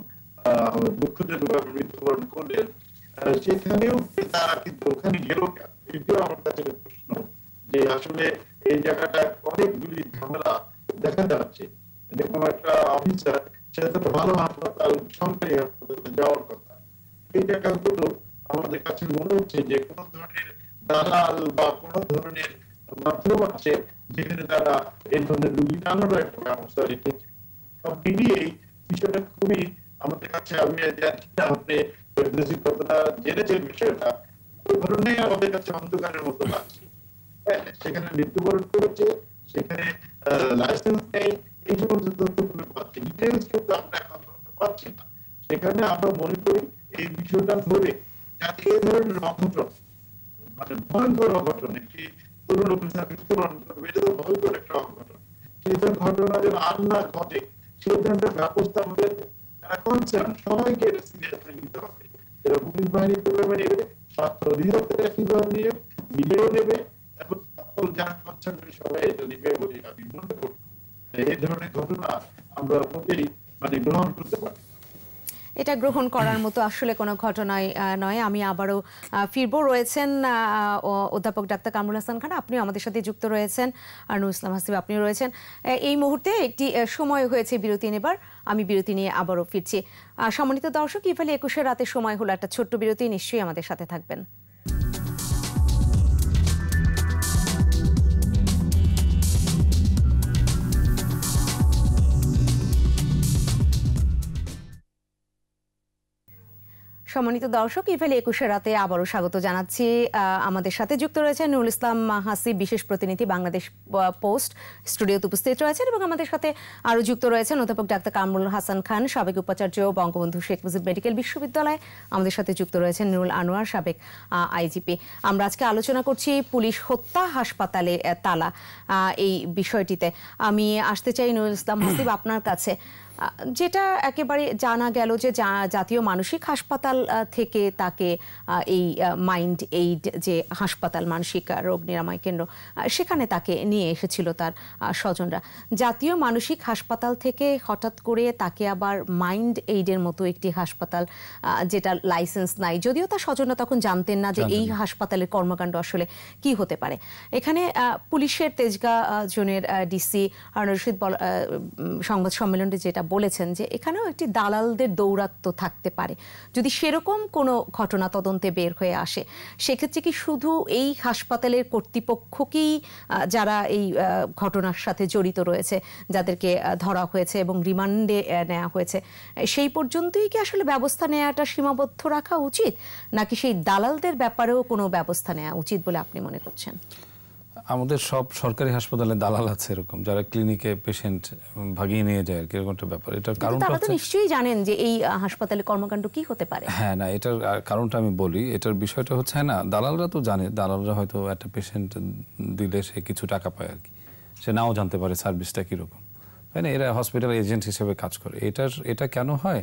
দুঃখজনকভাবে মৃত্যুবরণ করলেন, সেখানেও তারা কিন্তু ওখানে গেল কেন? এটাও আমার কাছে প্রশ্ন, যে আসলে এই জায়গাটা অনেকগুলি ঝামেলা দেখা যাচ্ছে। যেরকম একটা অফিসার, সেটা তো ভালো হাসপাতাল, সরকারি হাসপাতালে যাওয়ার কথা। এই জায়গাগুলো আমাদের কাছে মনে হচ্ছে যে কোন ধরনের দালাল বা কোন ধরনের মাধ্যম আছে যেখানে তারা এই ধরনের রুগী টানারও একটা ব্যবস্থা রেখেছে। সব মিলিয়ে এই বিষয়টা খুবই আমাদের কাছে, আমি জানি না আপনি কতটা জেনেছেন বিষয়টা, ওই ধরনের আমাদের কাছে অন্ধকারের মতো লাগছে। সেখানে মৃত্যুবরণ করেছে, সেখানে লাইসেন্স নেই, এই সমস্ত তথ্যগুলো পাচ্ছি, ডিটেলস কিন্তু আমরা এখন পাচ্ছি না। সেখানে আমরা মনে করি এই বিষয়টা ধরে যাতে এই ধরনের অঘটন, মানে ভয়ঙ্কর অঘটন, একটি তরুণ অফিসার মৃত্যুবরণ করবে, এটা তো ভয়ঙ্কর একটা অঘটন, সেই ধরনের ঘটনা যেন আর না ঘটে সেই ধরনের ব্যবস্থা আমাদের কনসার্ন সবাইকে সিরিয়াসলি নিতে হবে। এরা পুলিশ বাহিনী কিভাবে নেবে, স্বাস্থ্য অধিদপ্তর কিভাবে নিয়ে মিলেও নেবে, এবং সকল যারা কনসার্ন সবাই এটা নেবে বলে আমি মনে করি। এই ধরনের ঘটনা আমরা মোটেই গ্রহণ করতে পারি। এটা গ্রহণ করার মতো আসলে কোনো ঘটনাই নয়। আমি আবারও ফিরবো। রয়েছেন অধ্যাপক ডাক্তার কামরুল হাসান খান, আপনিও আমাদের সাথে যুক্ত রয়েছেন, আর নুরুল ইসলাম হাসিব আপনিও রয়েছেন। এই মুহূর্তে একটি সময় হয়েছে বিরতি নেবার, আমি বিরতি নিয়ে আবারও ফিরছি। সম্মানিত দর্শক, ইফালি 21 রাতে সময় হলো একটা ছোট্ট বিরতি, নিশ্চয়ই আমাদের সাথে থাকবেন। সম্মানিত দর্শক, ইফালি 21 রাতে আবারও স্বাগত জানাচ্ছি। আমাদের সাথে যুক্ত রয়েছেন নুরুল ইসলাম হাসিব, বিশেষ প্রতিনিধি বাংলাদেশ পোস্ট, স্টুডিওতে উপস্থিত রয়েছেন, এবং আমাদের সাথে আরও যুক্ত রয়েছেন অধ্যাপক ডাক্তার কামরুল হাসান খান, সাবেক উপাচার্য, বঙ্গবন্ধু শেখ মুজিব মেডিকেল বিশ্ববিদ্যালয়। আমাদের সাথে যুক্ত রয়েছেন নুরুল আনোয়ার, সাবেক আইজিপি। আমরা আজকে আলোচনা করছি পুলিশ হত্যা, হাসপাতালে তালা, এই বিষয়টিতে। আমি আসতে চাই নুরুল ইসলাম হাসিব আপনার কাছে। যেটা একেবারে জানা গেল যে জাতীয় মানসিক হাসপাতাল থেকে তাকে এই মাইন্ড এইড যে হাসপাতাল, মানসিক রোগ নিরাময় কেন্দ্র, সেখানে তাকে নিয়ে এসেছিল তার স্বজনরা। জাতীয় মানসিক হাসপাতাল থেকে হঠাৎ করে তাকে আবার মাইন্ড এইডের মতো একটি হাসপাতাল, যেটা লাইসেন্স নাই, যদিও তার স্বজনরা তখন জানতেন না যে এই হাসপাতালের কর্মকাণ্ড আসলে কি হতে পারে। এখানে পুলিশের তেজগাঁ জোনের ডিসি হারুন রশিদ সংবাদ সম্মেলনে যেটা বলেছেন যে এখানেও একটি দালালদের দৌরাত্ম্য থাকতে পারে। যদি সেরকম কোনো ঘটনা তদন্তে বের হয়ে আসে, সেক্ষেত্রে কি শুধু এই হাসপাতালের কর্তৃপক্ষকেই, যারা এই ঘটনার সাথে জড়িত রয়েছে, যাদেরকে ধরা হয়েছে এবং রিমান্ডে নেওয়া হয়েছে, সেই পর্যন্তই কি আসলে ব্যবস্থা নেওয়াটা সীমাবদ্ধ রাখা উচিত, নাকি সেই দালালদের ব্যাপারেও কোনো ব্যবস্থা নেওয়া উচিত বলে আপনি মনে করছেন? আমাদের সব সরকারি হাসপাতালে দালাল আছে এরকম, যারা ক্লিনিকে পেশেন্ট ভাগিয়ে নিয়ে যায় আর কি, এরকম একটা ব্যাপার। এটার কারণটা তারা তো নিশ্চয়ই জানেন যে এই হাসপাতালে কর্মকাণ্ড কি হতে পারে। হ্যাঁ, না, এটার কারণটা আমি বলি। এটার বিষয়টা হচ্ছে, না, দালালরা তো জানে, দালালরা হয়তো একটা পেশেন্ট দিলে সে কিছু টাকা পায় আর কি, সে নাও জানতে পারে সার্ভিসটা কীরকম, তাই না? এরা হসপিটাল এজেন্ট হিসেবে কাজ করে। এটা কেন হয়?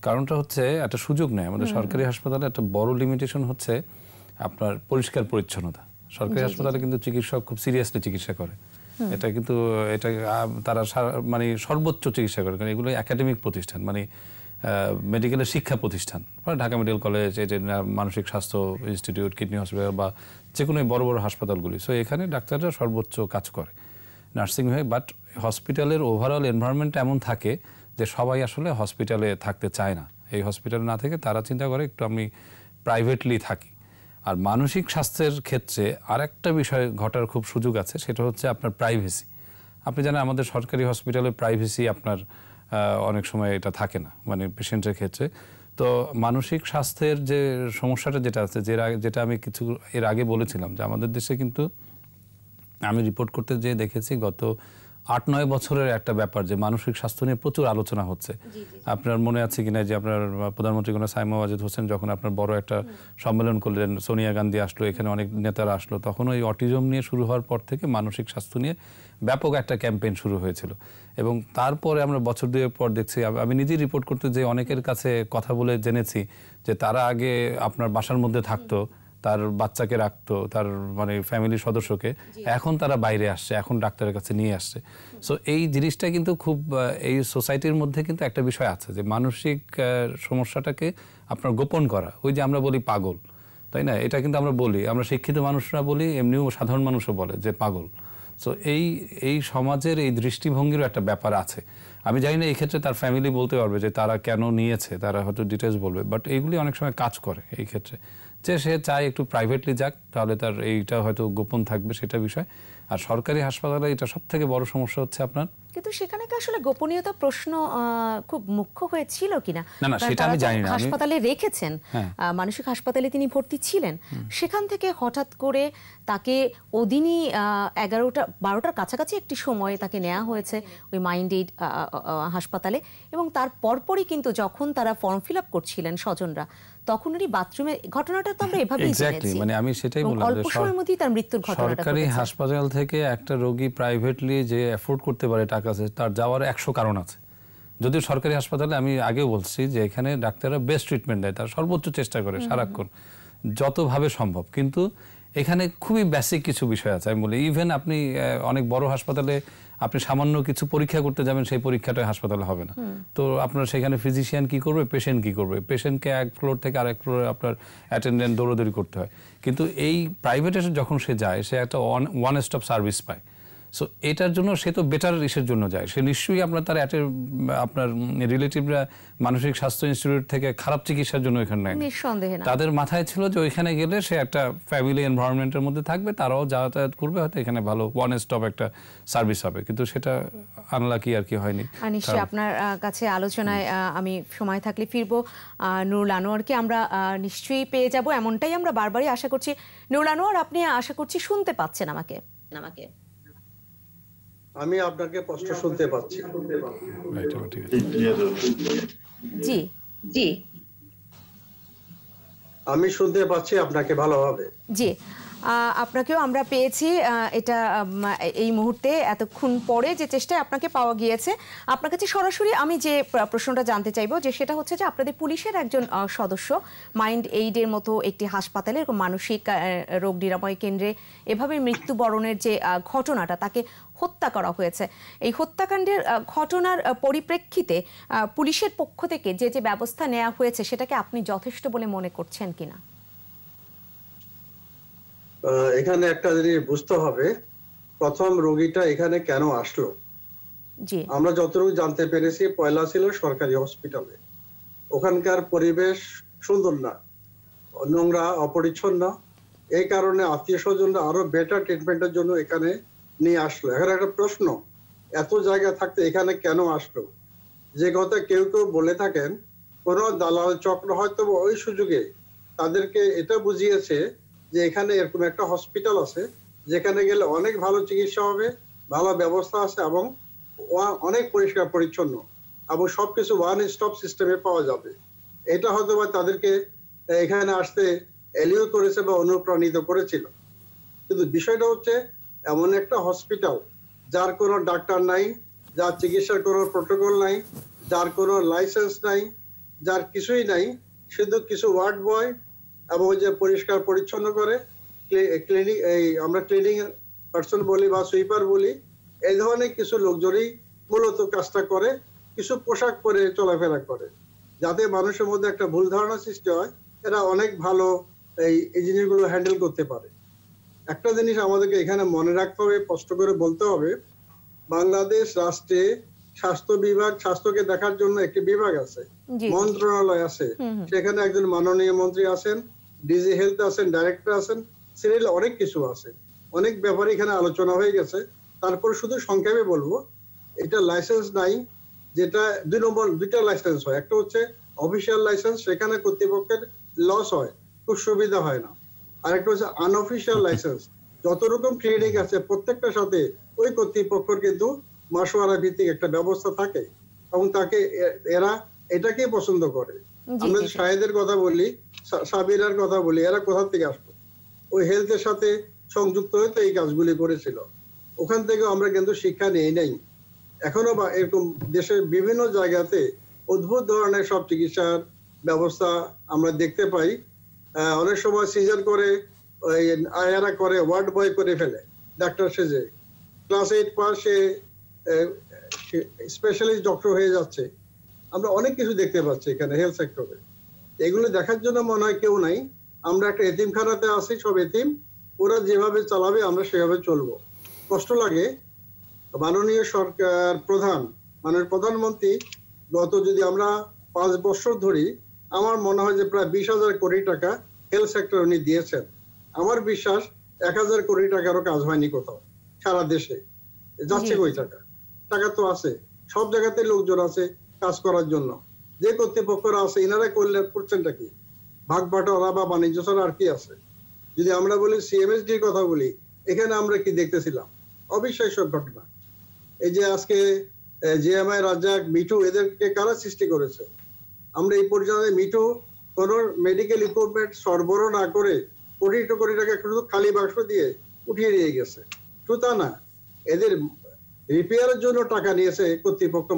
কারণটা হচ্ছে একটা সুযোগ নেই। আমাদের সরকারি হাসপাতালে একটা বড় লিমিটেশন হচ্ছে আপনার পরিষ্কার পরিচ্ছন্নতা। সরকারি হাসপাতালে কিন্তু চিকিৎসক খুব সিরিয়াসলি চিকিৎসা করে, এটা কিন্তু তারা সর্বোচ্চ চিকিৎসা করে, কারণ এগুলো একাডেমিক প্রতিষ্ঠান, মেডিকেলের শিক্ষা প্রতিষ্ঠান, ঢাকা মেডিকেল কলেজ, এই যে মানসিক স্বাস্থ্য ইনস্টিটিউট, কিডনি হসপিটাল, বা যে কোনো বড় বড় হাসপাতালগুলি। সো এখানে ডাক্তাররা সর্বোচ্চ কাজ করে নার্সিংহোমে। বাট হসপিটালের ওভারঅল এনভায়রনমেন্ট এমন থাকে যে সবাই আসলে হসপিটালে থাকতে চায় না। এই হসপিটালে না থেকে তারা চিন্তা করে একটু আমি প্রাইভেটলি থাকি। আর মানসিক স্বাস্থ্যের ক্ষেত্রে আরেকটা বিষয় ঘটার খুব সুযোগ আছে, সেটা হচ্ছে আপনার প্রাইভেসি। আপনি জানেন আমাদের সরকারি হসপিটালে প্রাইভেসি আপনার অনেক সময় এটা থাকে না, পেশেন্টের ক্ষেত্রে। তো মানসিক স্বাস্থ্যের যে সমস্যাটা যেটা আছে, যেটা আমি এর আগে বলেছিলাম, যে আমাদের দেশে কিন্তু আমি রিপোর্ট করতে যেয়ে দেখেছি গত 8-9 বছরের একটা ব্যাপার যে মানসিক স্বাস্থ্য নিয়ে প্রচুর আলোচনা হচ্ছে। আপনার মনে আছে কিনা যে আপনার প্রধানমন্ত্রী সাইমা ওয়াজেদ হোসেন যখন আপনার বড় একটা সম্মেলন করলেন, সোনিয়া গান্ধী আসলো, এখানে অনেক নেতারা আসলো, তখন ওই অটিজম নিয়ে শুরু হওয়ার পর থেকে মানসিক স্বাস্থ্য নিয়ে ব্যাপক একটা ক্যাম্পেইন শুরু হয়েছিল। এবং তারপরে আমরা বছর দুয়েক পর দেখছি, আমি নিজেই রিপোর্ট করতে যে অনেকের কাছে কথা বলে জেনেছি যে তারা আগে আপনার বাসার মধ্যে থাকতো, তার বাচ্চাকে রাখতো, তার মানে ফ্যামিলির সদস্যকে, এখন তারা বাইরে আসছে, এখন ডাক্তারের কাছে নিয়ে আসছে। সো এই জিনিসটা কিন্তু খুব এই সোসাইটির মধ্যে কিন্তু একটা বিষয় আছে যে মানসিক সমস্যাটাকে আপনার গোপন করা, ওই যে আমরা বলি পাগল, তাই না? এটা কিন্তু আমরা বলি, আমরা শিক্ষিত মানুষরা বলি, এমনিও সাধারণ মানুষও বলে যে পাগল। সো এই সমাজের এই দৃষ্টিভঙ্গিরও একটা ব্যাপার আছে। আমি জানি না এই ক্ষেত্রে তার ফ্যামিলি বলতে পারবে যে তারা কেন নিয়েছে, তারা হয়তো ডিটেলস বলবে, বাট এইগুলি অনেক সময় কাজ করে এই ক্ষেত্রে, যে সে চায় একটু প্রাইভেটলি যাক, তাহলে তার এইটা হয়তো গোপন থাকবে, সেটা বিষয়। আর সরকারি হাসপাতালে এটা সব থেকে বড় সমস্যা হচ্ছে আপনার, কিন্তু সেখানে কি আসলে গোপনীয়তা প্রশ্ন খুব মুখ্য হয়েছিল কিনা? না সেটা আমি জানি না। হাসপাতালে রেখেছেন, মানসিক হাসপাতালে তিনি ভর্তি ছিলেন, সেখান থেকে হঠাৎ করে তাকে ওদিনই 11-12টার কাছাকাছি একটি সময়ে তাকে নেওয়া হয়েছে ওই মাইন্ড এইড হাসপাতালে, এবং তার পরপরই কিন্তু যখন তারা ফর্ম ফিল আপ করছিলেন স্বজনরা, তখন উনি বাথরুমে, ঘটনাটা তো আমরা এভাবেই জেনেছি, মানে আমি সেটাই বললাম অল্প সময়ের মধ্যেই তার মৃত্যুর ঘটনাটা ঘটেছে। সরকারি হাসপাতাল থেকে একটা রোগী প্রাইভেটলি যে অ্যাফোর্ড করতে পারে টাকা আছে, তার যাওয়ার 100 কারণ আছে। যদিও সরকারি হাসপাতালে আমি আগেও বলছি যে এখানে ডাক্তাররা বেস্ট ট্রিটমেন্ট দেয়, তার সর্বোচ্চ চেষ্টা করে সারাক্ষণ যতভাবে সম্ভব, কিন্তু এখানে খুবই বেসিক কিছু বিষয় আছে। আমি বলি ইভেন আপনি অনেক বড় হাসপাতালে আপনি সামান্য কিছু পরীক্ষা করতে যাবেন, সেই পরীক্ষাটা হাসপাতালে হবে না। তো আপনার সেখানে ফিজিশিয়ান কি করবে, পেশেন্ট কি করবে, পেশেন্টকে এক ফ্লোর থেকে আরেক ফ্লোরে আপনার অ্যাটেন্ডেন্ট দৌড়াদৌড়ি করতে হয়। কিন্তু এই প্রাইভেটে যখন সে যায়, সে একটা ওয়ান স্টপ সার্ভিস পায়। সো এটার জন্য সে তো বেটার ইসের জন্য যায়, সে নিশ্চয়ই আপনার রিলেটিভরা মানসিক স্বাস্থ্য ইনস্টিটিউট থেকে খারাপ চিকিৎসার জন্য এখানে নেয়, নিঃসন্দেহে না। তাদের মাথায় ছিল যে ওইখানে গেলে সে একটা ফ্যামিলি এনভায়রনমেন্টের মধ্যে থাকবে, তারাও যাতায়াত করবে, হয়তো এখানে ভালো ওয়ান স্টপ একটা সার্ভিস হবে, কিন্তু সেটা আনলাকি আর কি হয়নি। নিশ্চয়ই আপনার কাছে আলোচনায় আমি সময় থাকলে ফিরবো। নুরুল আনোয়ারকে আমরা নিশ্চয়ই পেয়ে যাব, এমনটাই আমরা বারবারই আশা করছি। নুরুল আনোয়ার, আপনি আশা করছি শুনতে পাচ্ছেন আমাকে? আমি আপনাকে স্পষ্ট শুনতে পাচ্ছি। জি জি, আমি শুনতে পাচ্ছি আপনাকে ভালোভাবে। জি, আপনাকেও আমরা পেয়েছি। এটা এই মুহূর্তে এতক্ষণ পরে যে চেষ্টায় আপনাকে পাওয়া গিয়েছে, আপনার কাছে সরাসরি আমি যে প্রশ্নটা জানতে চাইবো যে সেটা হচ্ছে যে আপনাদের পুলিশের একজন সদস্য মাইন্ড এইডের মতো একটি হাসপাতালে মানসিক রোগ নিরাময় কেন্দ্রে এভাবে মৃত্যুবরণের যে ঘটনাটা, তাকে হত্যা করা হয়েছে, এই হত্যাকাণ্ডের ঘটনার পরিপ্রেক্ষিতে পুলিশের পক্ষ থেকে যে ব্যবস্থা নেওয়া হয়েছে সেটাকে আপনি যথেষ্ট বলে মনে করছেন কিনা? এখানে একটা জিনিস বুঝতে হবে, প্রথম রোগীটা এখানে কেন আসলো। আমরা যতটুকু জানতে পেরেছি, পয়লা ছিল সরকারি হসপিটালে, ওখানকার পরিবেশ সুন্দর না, নোংরা, অপরিচ্ছন্ন, এই কারণে আত্মীয় স্বজনরা আরো বেটার ট্রিটমেন্টের জন্য এখানে নিয়ে আসলো। এখন একটা প্রশ্ন, এত জায়গা থাকতে এখানে কেন আসলো? যে কথা কেউ কেউ বলে থাকেন, কোন দালাল চক্র হয়তো ওই সুযোগে তাদেরকে এটা বুঝিয়েছে যে এখানে এরকম একটা হসপিটাল আছে যেখানে গেলে অনেক ভালো চিকিৎসা হবে, ভালো ব্যবস্থা আছে এবং অনেক পরিষ্কার পরিচ্ছন্ন এবং সবকিছু ওয়ান স্টপ সিস্টেমে পাওয়া যাবে। এটা হয়তো বা তাদেরকে এখানে আসতে এলিও করেছে বা অনুপ্রাণিত করেছিল। কিন্তু বিষয়টা হচ্ছে এমন একটা হসপিটাল যার কোনো ডাক্তার নাই, যার চিকিৎসার কোনো প্রোটোকল নাই, যার কোনো লাইসেন্স নাই, যার কিছুই নাই, শুধু কিছু ওয়ার্ড বয় এবং যে পরিষ্কার পরিচ্ছন্ন করে ক্লিনিক, এই আমরা ক্লিনিং পার্সন বলি বা সুইপার বলি, এই ধরনের কিছু লোকজনই মূলত কাজটা করে, কিছু পোশাক পরে চলাফেরা করে, যাতে মানুষের মধ্যে একটা ভুল ধারণা সৃষ্টি হয় এরা অনেক ভালো এই জিনিসগুলো হ্যান্ডেল করতে পারে। একটা জিনিস আমাদেরকে এখানে মনে রাখতে হবে, স্পষ্ট করে বলতে হবে, বাংলাদেশ রাষ্ট্রে স্বাস্থ্য বিভাগ, স্বাস্থ্যকে দেখার জন্য একটি বিভাগ আছে, মন্ত্রণালয় আছে, সেখানে একজন মাননীয় মন্ত্রী আছেন, ডিজি হেলথ আছেন, ডাইরেক্টর আছেন, সিরিয়াল অনেক কিছু আছে, অনেক ব্যাপারে এখানে আলোচনা হয়ে গেছে। তারপর শুধু সংক্ষেপে বলবো, এটা লাইসেন্স নাই, যেটা দুইটা লাইসেন্স হয়, একটা হচ্ছে অফিসিয়াল লাইসেন্স, সেখানে কর্তৃপক্ষের লস হয়, খুব সুবিধা হয় না, আর একটা হচ্ছে আনঅফিসিয়াল লাইসেন্স, যত রকম ক্লিনিক আছে প্রত্যেকটার সাথে ওই কর্তৃপক্ষের কিন্তু মাসোয়ারা ভিত্তিক একটা ব্যবস্থা থাকে এবং তাকে এরা এটাকে পছন্দ করে। আমরা শাহেদের কথা বলি, সাবিরার কথা বলি, এরা কোথা থেকে আসতো? ওই হেলথের সাথে সংযুক্ত হয়ে তো এই কাজগুলি করেছিল। ওখান থেকে আমরা কিন্তু শিক্ষা নেই নাই। এখনো বা এরকম দেশের বিভিন্ন জায়গাতে অদ্ভুত ধরনের সব চিকিৎসার ব্যবস্থা আমরা দেখতে পাই। অনেক সময় সিজার করে, আয়ারা করে, ওয়ার্ড বয় করে ফেলে ডাক্তার সেজে, ক্লাস 8 পাস সে স্পেশালিস্ট ডক্টর হয়ে যাচ্ছে। আমরা অনেক কিছু দেখতে পাচ্ছি এখানে হেলথ সেক্টরে। এগুলো দেখার জন্য মনে হয় কেউ নাই। আমরা একটা এতিমখানাতে আছি, সব এতিম, ওরা যেভাবে চালাবে আমরা সেভাবে চলবো। কষ্ট লাগে। মাননীয় সরকার মাননীয় প্রধানমন্ত্রী গত যদি আমরা 5 বছর ধরি, আমার মনে হয় যে প্রায় 20,000 কোটি টাকা হেলথ সেক্টর উনি দিয়েছেন। আমার বিশ্বাস 1,000 কোটি টাকারও কাজ হয়নি কোথাও সারা দেশে। যাচ্ছে কই টাকা? টাকা তো আছে, সব জায়গাতে লোকজন আছে কাজ করার জন্য। যে কর্তৃপক্ষরা আছে এনারা করছেনটা কি? ভাগ বাটোয়ারা বা বাণিজ্য ছাড়া আর কি আছে? যদি আমরা বলি সিএমএসডির কথা বলি, এখানে আমরা কি দেখতেছিলাম? অবিশ্বাস্য ঘটনা। এই যে আজকে জিএমআই, রাজ্জাক, মিঠু, এদেরকে কারা সৃষ্টি করেছে? আমরা এই পর্যায়ে মিঠু কোন মেডিকেল ইকুইপমেন্ট সরবরাহ না করে কোটি কোটি টাকা শুধু খালি বাক্স দিয়ে উঠিয়ে নিয়ে গেছে। শুধু তা না, এদের রিপেয়ারের জন্য টাকা নিয়েছে কর্তৃপক্ষ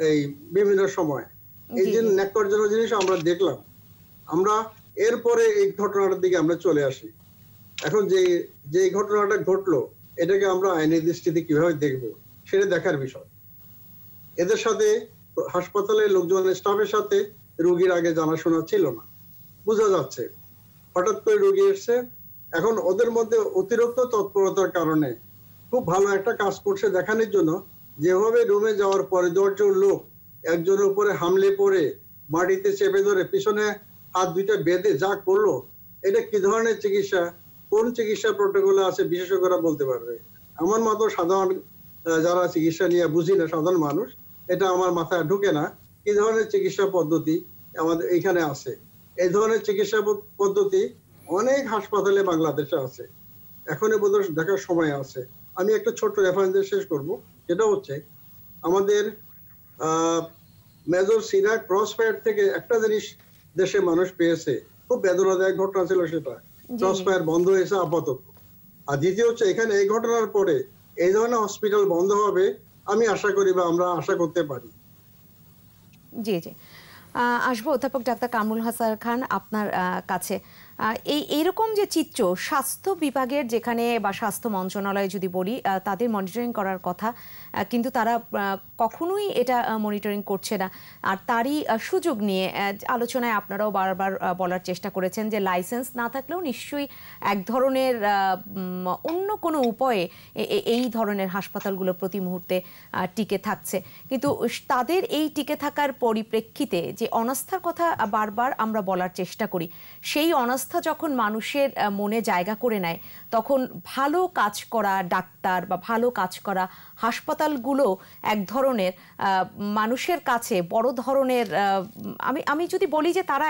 এই বিভিন্ন সময়। এই যে ন্যাক্কারজনক জিনিস আমরা দেখলাম। আমরা এরপরে এই ঘটনাটার দিকে আমরা চলে আসি। এখন যে ঘটনাটা ঘটলো, এটাকে আমরা আইনের দৃষ্টিতে কিভাবে দেখব সেটা দেখার বিষয়। এদের সাথে হাসপাতালের লোকজনের স্টাফের সাথে রোগীর আগে জানাশোনা ছিল না, বোঝা যাচ্ছে। হঠাৎ করে রোগী এসছে, এখন ওদের মধ্যে অতিরিক্ত তৎপরতার কারণে খুব ভালো একটা কাজ করছে দেখানোর জন্য, যেভাবে রুমে যাওয়ার পরে 10 জন লোক একজনের উপরে হামলে পড়ে মাটিতে চেপে ধরে পিছনে হাত দুইটা বেঁধে যা করলো, এটা কি ধরনের চিকিৎসা, কোন চিকিৎসা প্রোটোকলে আছে বিশেষজ্ঞরা বলতে পারবে। আমার মতো সাধারণ যারা চিকিৎসা নিয়ে বুঝি না সাধারণ মানুষ, এটা আমার মাথায় ঢুকে না কি ধরনের চিকিৎসা পদ্ধতি আমাদের এখানে আছে। এই ধরনের চিকিৎসা পদ্ধতি অনেক হাসপাতালে বাংলাদেশে আছে। এখনই বোধহয় দেখার সময় আছে। আমি একটা ছোট্ট রেফারেন্স দিয়ে শেষ করবো। সেটা হচ্ছে আমাদের মেজর সিরাক ক্রসফায়ার থেকে একটা জিনিস দেশে মানুষ পেয়েছে, খুব বেদনাদায়ক ঘটনা ছিল সেটা। ক্রসফায়ার বন্ধ হয়েছে আপাতত। আর দ্বিতীয় হচ্ছে এখানে এই ঘটনার পরে এই ধরনের হসপিটাল বন্ধ হবে আমি আশা করি বা আমরা আশা করতে পারি। জি জি, আসবো অধ্যাপক ডাক্তার কামরুল হাসান খান আপনার কাছে। এইরকম যে চিত্র স্বাস্থ্য বিভাগের, যেখানে বা স্বাস্থ্য মন্ত্রণালয় যদি বলি, তাদের মনিটরিং করার কথা, কিন্তু তারা কখনোই এটা মনিটরিং করছে না। আর তারই সুযোগ নিয়ে আলোচনায় আপনারাও বারবার বলার চেষ্টা করেছেন যে লাইসেন্স না থাকলেও নিশ্চয়ই এক ধরনের অন্য কোনো উপায়ে এই ধরনের হাসপাতালগুলো প্রতি মুহূর্তে টিকে থাকছে। কিন্তু তাদের এই টিকে থাকার পরিপ্রেক্ষিতে যে অনাস্থার কথা বারবার আমরা বলার চেষ্টা করি, সেই অনাস্থা যখন মানুষের মনে জায়গা করে নেয়, তখন ভালো কাজ করা ডাক্তার বা ভালো কাজ করা হাসপাতালগুলো এক ধরনের মানুষের কাছে বড় ধরনের, আমি যদি বলি যে তারা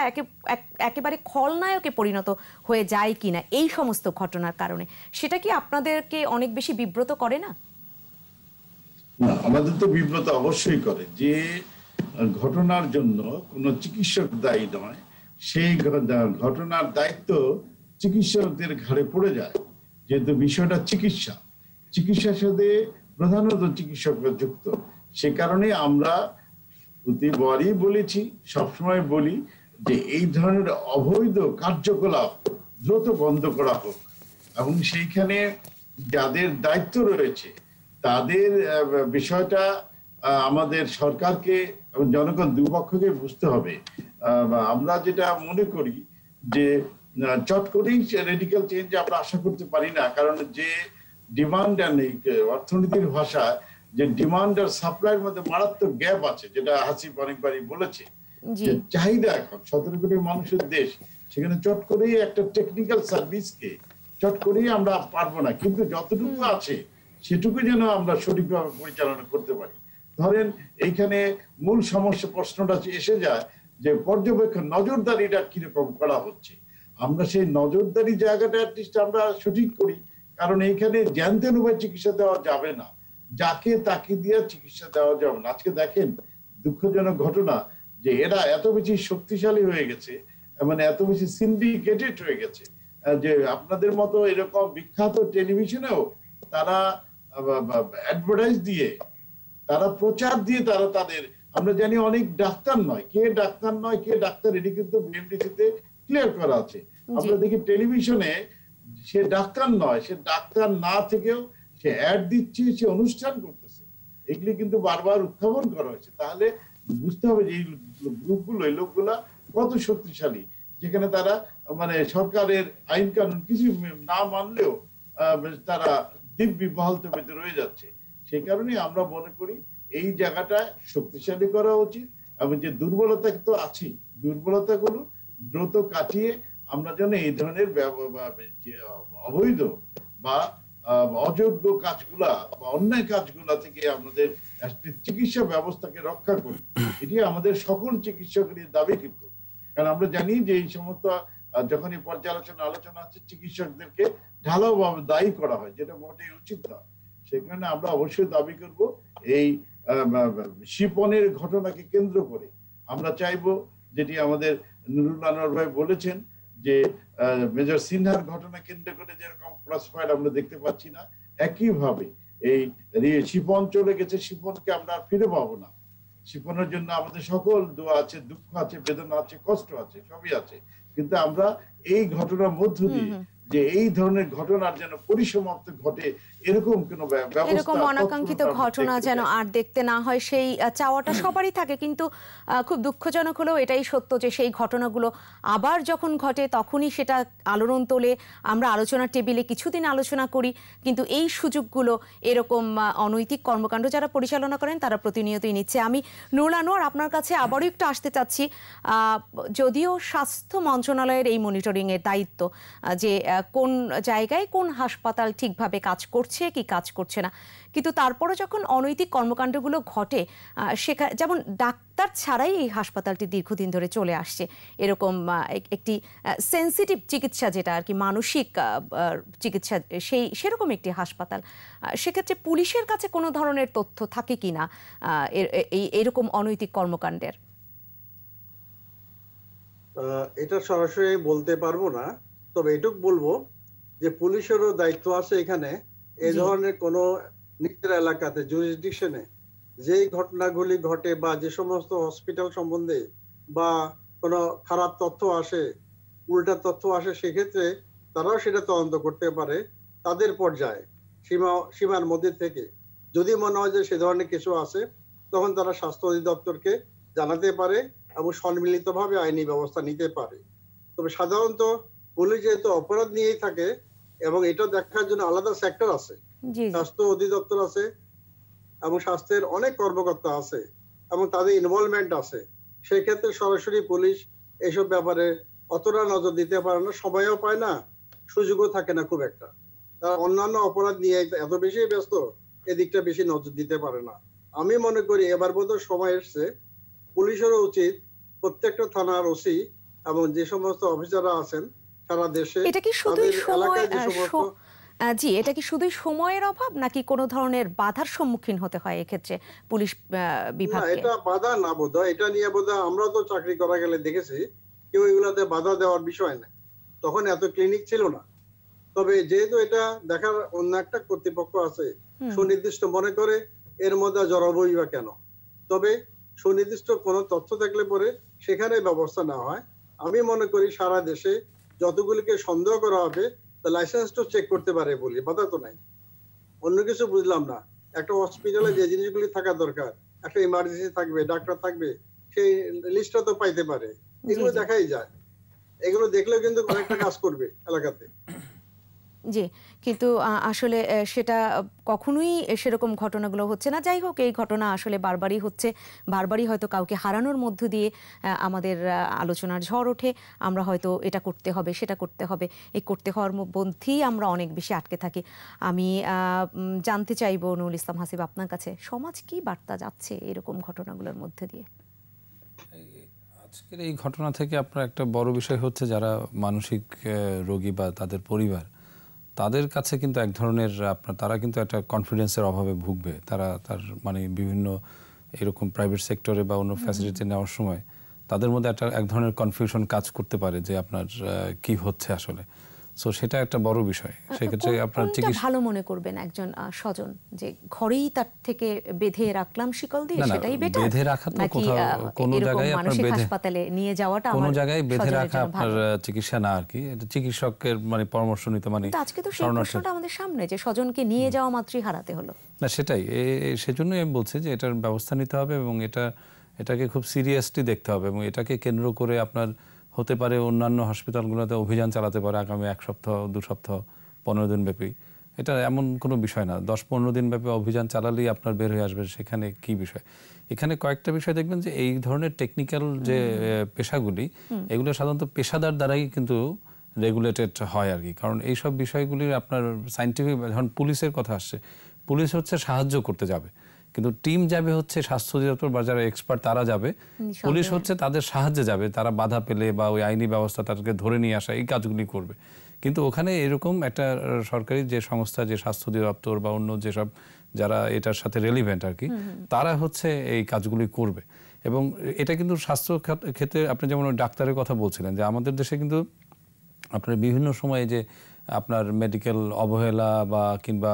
একেবারে খলনায়কে পরিণত হয়ে যায় কিনা এই সমস্ত ঘটনার কারণে, সেটা কি আপনাদেরকে অনেক বেশি বিব্রত করে না? না, আমাদের তো বিব্রত অবশ্যই করে। যে ঘটনার জন্য কোনো চিকিৎসক দায়ী নয়, সেই ঘটনার দায়িত্ব চিকিৎসকদের ঘাড়ে পড়ে যায়। যেহেতু বিষয়টা চিকিৎসার সাথে প্রধানত চিকিৎসকরা যুক্ত, সে কারণে আমরা প্রতিবারই বলেছি, সবসময় বলি যে এই ধরনের অবৈধ কার্যকলাপ দ্রুত বন্ধ করা হোক এবং সেইখানে যাদের দায়িত্ব রয়েছে তাদের বিষয়টা আমাদের সরকারকে এবং জনগণ দুপক্ষকে বুঝতে হবে। আমরা যেটা মনে করি যে চট করেই রেডিক্যাল চেঞ্জ আমরা আশা করতে পারি না, কারণ যে ডিমান্ড অ্যান্ড অর্থনীতির ভাষা যে ডিমান্ড আর সাপ্লাইয়ের মধ্যে মারাত্মক গ্যাপ আছে, যেটা হাসিব অনেকবারই বলেছে। যে চাহিদা এখন 17 কোটি মানুষের দেশ, সেখানে চট করেই একটা টেকনিক্যাল সার্ভিসকে চট করেই আমরা পারবো না, কিন্তু যতটুকু আছে সেটুকু যেন আমরা সঠিকভাবে পরিচালনা করতে পারি। ধরেন এইখানে মূল সমস্যা প্রশ্নটা এসে যায় যে পর্যবেক্ষণ নজরদারিটা কিরকম করা হচ্ছে। আমরা সেই নজরদারি জায়গাটা অ্যাটলিস্ট আমরা সঠিক করি, কারণ এইখানে জ্যানতেন উপায় চিকিৎসা দেওয়া যাবে না, যাকে তাকে দিয়ে চিকিৎসা দেওয়া যাবে না। আজকে দেখেন দুঃখজনক ঘটনা যে এরা এত বেশি শক্তিশালী হয়ে গেছে, মানে এত বেশি সিন্ডিকেটেড হয়ে গেছে যে আপনাদের মতো এরকম বিখ্যাত টেলিভিশনেও তারা অ্যাডভার্টাইজ দিয়ে, তারা প্রচার দিয়ে তারা তাদের, আমরা জানি অনেক ডাক্তার নয়, কে ডাক্তার নয় কে ডাক্তার এটি কিন্তু বিএমডিসিতে ক্লিয়ার করা আছে। আমরা দেখি টেলিভিশনে সে ডাক্তার নয়, সে ডাক্তার না থেকেও সে অ্যাড দিচ্ছে, সে অনুষ্ঠান করতেছে, এগুলি কিন্তু বারবার উত্থাপন করা হয়েছে। তাহলে বুঝতে হবে যে এই গ্রুপগুলো, এই লোকগুলা কত শক্তিশালী, যেখানে তারা মানে সরকারের আইন কানুন কিছু না মানলেও তারা দিব্যি বহালতে পেতে রয়ে যাচ্ছে। সেই কারণে আমরা মনে করি এই জায়গাটা শক্তিশালী করা উচিত, এবং যে দুর্বলতা তো আছে, দুর্বলতাগুলো দ্রুত কাটিয়ে আমরা যেন এই ধরনের অবৈধ বা অযোগ্য কাজগুলা বা অন্যায় কাজগুলা থেকে আমাদের চিকিৎসা ব্যবস্থাকে রক্ষা করি, এটি আমাদের সকল চিকিৎসকের দাবি। কিন্তু কারণ আমরা জানি যে এই সমস্ত যখন এই পর্যালোচনা আলোচনা হচ্ছে চিকিৎসকদেরকে ঢালাওভাবে দায়ী করা হয়, যেটা মোটেই উচিত না। সেই কারণে আমরা অবশ্যই দাবি করব এই শিপনের ঘটনাকে কেন্দ্র করে আমরা চাইবো, যেটি আমাদের নুরুল আনোয়ার ভাই বলেছেন, যে মেজর সিনহার ঘটনা কেন্দ্র করে যেরকম ক্রসফায়ার আমরা দেখতে পাচ্ছি না, একইভাবে এই শিপন চলে গেছে, শিপনকে আমরা ফিরে পাবো না। শিপনের জন্য আমাদের সকল দোয়া আছে, দুঃখ আছে, বেদনা আছে, কষ্ট আছে, সবই আছে, কিন্তু আমরা এই ঘটনার মধ্য দিয়ে যে এই ধরনের ঘটনার যেন পরিসমাপ্ত ঘটে, এরকম কোনো ব্যবস্থা, এরকম অনাকাঙ্ক্ষিত ঘটনা যেন আর দেখতে না হয়, সেই চাওয়াটা সবারই থাকে। কিন্তু খুব দুঃখজনক হলেও এটাই সত্য যে সেই ঘটনাগুলো আবার যখন ঘটে তখনই সেটা আলোড়ন তোলে, আমরা আলোচনার টেবিলে কিছুদিন আলোচনা করি, কিন্তু এই সুযোগগুলো এরকম অনৈতিক কর্মকাণ্ড যারা পরিচালনা করেন তারা প্রতিনিয়তই নিচ্ছে। আমি নুরুল আনোয়ার আপনার কাছে আবারও একটু আসতে চাচ্ছি, যদিও স্বাস্থ্য মন্ত্রণালয়ের এই মনিটরিংয়ের দায়িত্ব যে কোন জায়গায় কোন হাসপাতাল ঠিকভাবে কাজ করছে কি কাজ করছে না, কিন্তু তারপরও যখন অনৈতিক কর্মকাণ্ডগুলো ঘটে, সেখানে যেমন ডাক্তার ছাড়াই এই হাসপাতালটি দীর্ঘদিন ধরে চলে আসছে, এরকম একটি সেন্সিটিভ চিকিৎসা যেটা আর কি মানসিক চিকিৎসা, সেরকম একটি হাসপাতাল, সেক্ষেত্রে পুলিশের কাছে কোনো ধরনের তথ্য থাকে কিনা এরকম অনৈতিক কর্মকাণ্ডের? এটা সরাসরি বলতে পারবো না, তবে এটুক বলবো যে পুলিশেরও দায়িত্ব আছে এখানে এই ধরনের কোন নিজের এলাকাতে জুরিসডিকশনে যে ঘটনাগুলি ঘটে বা যে সমস্ত হসপিটাল সম্বন্ধে বা কোনো খারাপ তথ্য আসে, উল্টা তথ্য আসে, সেক্ষেত্রে তারাও সেটা তদন্ত করতে পারে তাদের পর্যায়ে সীমার মধ্যে থেকে। যদি মনে হয় যে সে ধরনের কিছু আছে, তখন তারা স্বাস্থ্য অধিদপ্তরকে জানাতে পারে এবং সম্মিলিতভাবে আইনি ব্যবস্থা নিতে পারে। তবে সাধারণত পুলিশ যেহেতু অপরাধ নিয়েই থাকে এবং এটা দেখার জন্য আলাদা সেক্টর আছে, স্বাস্থ্য অধিদপ্তর আছে এবং স্বাস্থ্যের অনেক কর্মকর্তা আছে এবং তাদের ইনভলভমেন্ট আছে, সেই ক্ষেত্রে সরাসরি পুলিশ এইসব ব্যাপারে অতটা নজর দিতে পারে না, সময়ও পায় না, সুযোগও থাকে না খুব একটা। তারা অন্যান্য অপরাধ নিয়ে এত বেশি ব্যস্ত, এদিকটা বেশি নজর দিতে পারে না। আমি মনে করি এবার বোধহয় সময় এসছে পুলিশেরও উচিত প্রত্যেকটা থানার ওসি এবং যে সমস্ত অফিসাররা আছেন সারা দেশে, এটা কি শুধুই এটা কি শুধুই সময়ের অভাব নাকি কোনো ধরনের বাধার সম্মুখীন হতে হয় এক্ষেত্রে পুলিশ বিভাগকে? এটা বাধা না বোধহয়, এটা নিয়ে বোধহয় আমরা তো চাকরি করা গেলে দেখেছি কেউ এগুলাতে বাধা দেওয়ার বিষয় না, তখন এত ক্লিনিক ছিল না। তবে যেহেতু এটা দেখার অন্য একটা কর্তৃপক্ষ আছে সুনির্দিষ্ট মনে করে এর মধ্যে জড়াবই বা কেন, তবে সুনির্দিষ্ট কোনো তথ্য থাকলে পরে সেখানে ব্যবস্থা নেওয়া হয়। আমি মনে করি সারা দেশে যতগুলিকে সন্দেহ করা হবে লাইসেন্সটা চেক করতে পারে বলি, বাধা তো নাই। অন্য কিছু বুঝলাম না, একটা হসপিটালে যে জিনিসগুলি থাকা দরকার, একটা ইমার্জেন্সি থাকবে, ডাক্তার থাকবে, সেই লিস্টটা তো পাইতে পারে, এগুলো দেখাই যায়। এগুলো দেখলেও কিন্তু অনেকটা কাজ করবে এলাকাতে। জি, কিন্তু আসলে সেটা কখনোই সেরকম ঘটনাগুলো হচ্ছে না। যাই হোক, এই ঘটনা আসলে বারবারই হচ্ছে, বারবারই হয়তো কাউকে হারানোর মধ্য দিয়ে আমাদের আলোচনার ঝড় ওঠে। আমরা হয়তো এটা করতে হবে, সেটা করতে হবে, এই করতে হওয়ার মধ্যেই আমরা অনেক বেশি আটকে থাকি। আমি জানতে চাইবো নুরুল ইসলাম হাসিব আপনার কাছে, সমাজ কি বার্তা যাচ্ছে এরকম ঘটনাগুলোর মধ্যে দিয়ে? আজকের এই ঘটনা থেকে আপনার একটা বড় বিষয় হচ্ছে যারা মানসিক রোগী বা তাদের পরিবার, তাদের কাছে কিন্তু এক ধরনের তারা কিন্তু একটা কনফিডেন্সের অভাবে ভুগবে। তার মানে বিভিন্ন এরকম প্রাইভেট সেক্টরে বা অন্য ফ্যাসিলিটি নেওয়ার সময় তাদের মধ্যে এক ধরনের কনফিউশন কাজ করতে পারে যে আপনার কি হচ্ছে আসলে। সো সেটা একটা বড় বিষয়। সেক্ষেত্রে আপনার চিকিৎসা ভালো মনে করবেন একজন স্বজন যে ঘরেই তার থেকে বেঁধে রাখলাম শিকল দিয়ে, সেটাই বেটার? বেঁধে রাখা তো কোনো জায়গায় আপনার হাসপাতালে নিয়ে যাওয়াটা কোনো জায়গায় বেঁধে রাখা আপনার চিকিৎসা না আর কি, এটা চিকিৎসকের মানে পরামর্শ নিতে। মানে আজকে তো সেই প্রশ্নটা আমাদের সামনে যে স্বজনকে নিয়ে যাওয়া মাত্রই হারাতে হলো। না সেটাই, সেজন্যই আমি বলছি যে এটার ব্যবস্থা নিতে হবে এবং এটাকে খুব সিরিয়াসলি দেখতে হবে এবং এটাকে কেন্দ্র করে আপনার হতে পারে অন্যান্য হসপিটালগুলোতে অভিযান চালাতে পারে আগামী 1 সপ্তাহ 2 সপ্তাহ 15 দিন ব্যাপী। এটা এমন কোনো বিষয় না 10-15 দিন ব্যাপী অভিযান চালালেই আপনার বের হয়ে আসবে সেখানে কি বিষয়। এখানে কয়েকটা বিষয় দেখবেন যে এই ধরনের টেকনিক্যাল যে পেশাগুলি এগুলো সাধারণত পেশাদার দ্বারাই কিন্তু রেগুলেটেড হয় আর কি। কারণ এইসব বিষয়গুলির আপনার সায়েন্টিফিক, ধরুন পুলিশের কথা আসছে, পুলিশ হচ্ছে সাহায্য করতে যাবে, কিন্তু টিম যাবে হচ্ছে স্বাস্থ্য অধিদপ্তর বা যারা এক্সপার্ট তারা যাবে, পুলিশ হচ্ছে তাদের সাহায্যে যাবে, তারা বাধা পেলে বা ওই আইনি ব্যবস্থা তাদেরকে ধরে নিয়ে আসা এই কাজগুলি করবে। কিন্তু ওখানে এরকম একটা সরকারি যে সংস্থা, যে স্বাস্থ্য অধিদপ্তর বা অন্য যেসব যারা এটার সাথে রেলিভেন্ট আর কি, তারা হচ্ছে এই কাজগুলি করবে। এবং এটা কিন্তু স্বাস্থ্য ক্ষেত্রে আপনি যেমন ডাক্তারের কথা বলছিলেন যে আমাদের দেশে কিন্তু আপনার বিভিন্ন সময়ে যে আপনার মেডিকেল অবহেলা বা কিংবা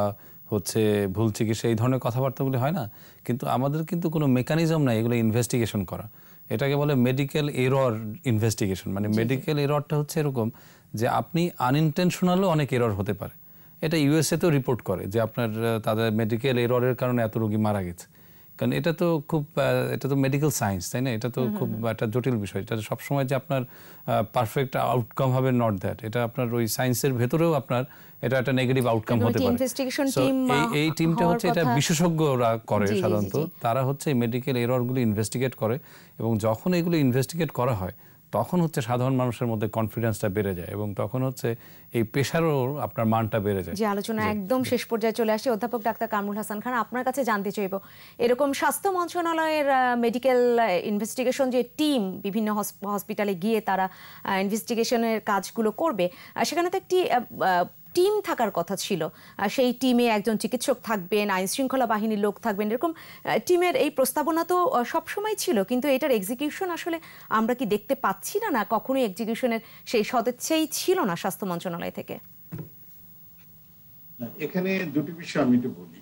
হচ্ছে ভুল চিকিৎসা এই ধরনের কথাবার্তাগুলি হয় না, কিন্তু আমাদের কিন্তু কোনো মেকানিজম নাই এগুলো ইনভেস্টিগেশন করা। এটাকে বলে মেডিকেল এরর ইনভেস্টিগেশন। মানে মেডিকেল এররটা হচ্ছে এরকম যে আপনি আনইনটেনশনালও অনেক এরর হতে পারে। এটা ইউএসএতেও রিপোর্ট করে যে আপনার তাদের মেডিকেল এররের কারণে এত রোগী মারা গেছে। কারণ এটা তো মেডিকেল সায়েন্স, তাই না? এটা তো খুব একটা জটিল বিষয়। এটা সবসময় যে আপনার পারফেক্ট আউটকাম হবে নট দ্যাট, এটা আপনার ওই সায়েন্সের ভেতরেও আপনার এটা একটা নেগেটিভ আউটকাম হতে পারে। এই টিমটা হচ্ছে এটা বিশেষজ্ঞরা করে সাধারণত, তারা হচ্ছে মেডিকেল এররগুলো ইনভেস্টিগেট করে এবং যখন এগুলো ইনভেস্টিগেট করা হয় তখন হচ্ছে সাধারণ মানুষের মধ্যে কনফিডেন্সটা বেড়ে যায় এবং তখন হচ্ছে এই পেশারও আপনার মানটা বেড়ে যায়। যে আলোচনা একদম শেষ পর্যায়ে চলে আসে, অধ্যাপক ডাক্তার কামরুল হাসান খান, আপনার কাছে জানতে চাইব এরকম স্বাস্থ্য মন্ত্রণালয়ের মেডিকেল ইনভেস্টিগেশন যে টিম বিভিন্ন হসপিটালে গিয়ে তারা ইনভেস্টিগেশনের কাজগুলো করবে, সেখানে তো একটি টিম থাকার কথা ছিল। সেই টিমে একজন চিকিৎসক থাকবেন, আইন শৃঙ্খলা বাহিনীর লোক থাকবেন, এরকম টিমের এই প্রস্তাবনা তো সবসময় ছিল, কিন্তু এটার এক্সিকিউশন আসলে আমরা কি দেখতে পাচ্ছি না? না কখনোই এক্সিকিউশনের সেই সদিচ্ছাই ছিল না স্বাস্থ্য মন্ত্রণালয় থেকে? এখানে দুটি বিষয় আমি একটু বলি।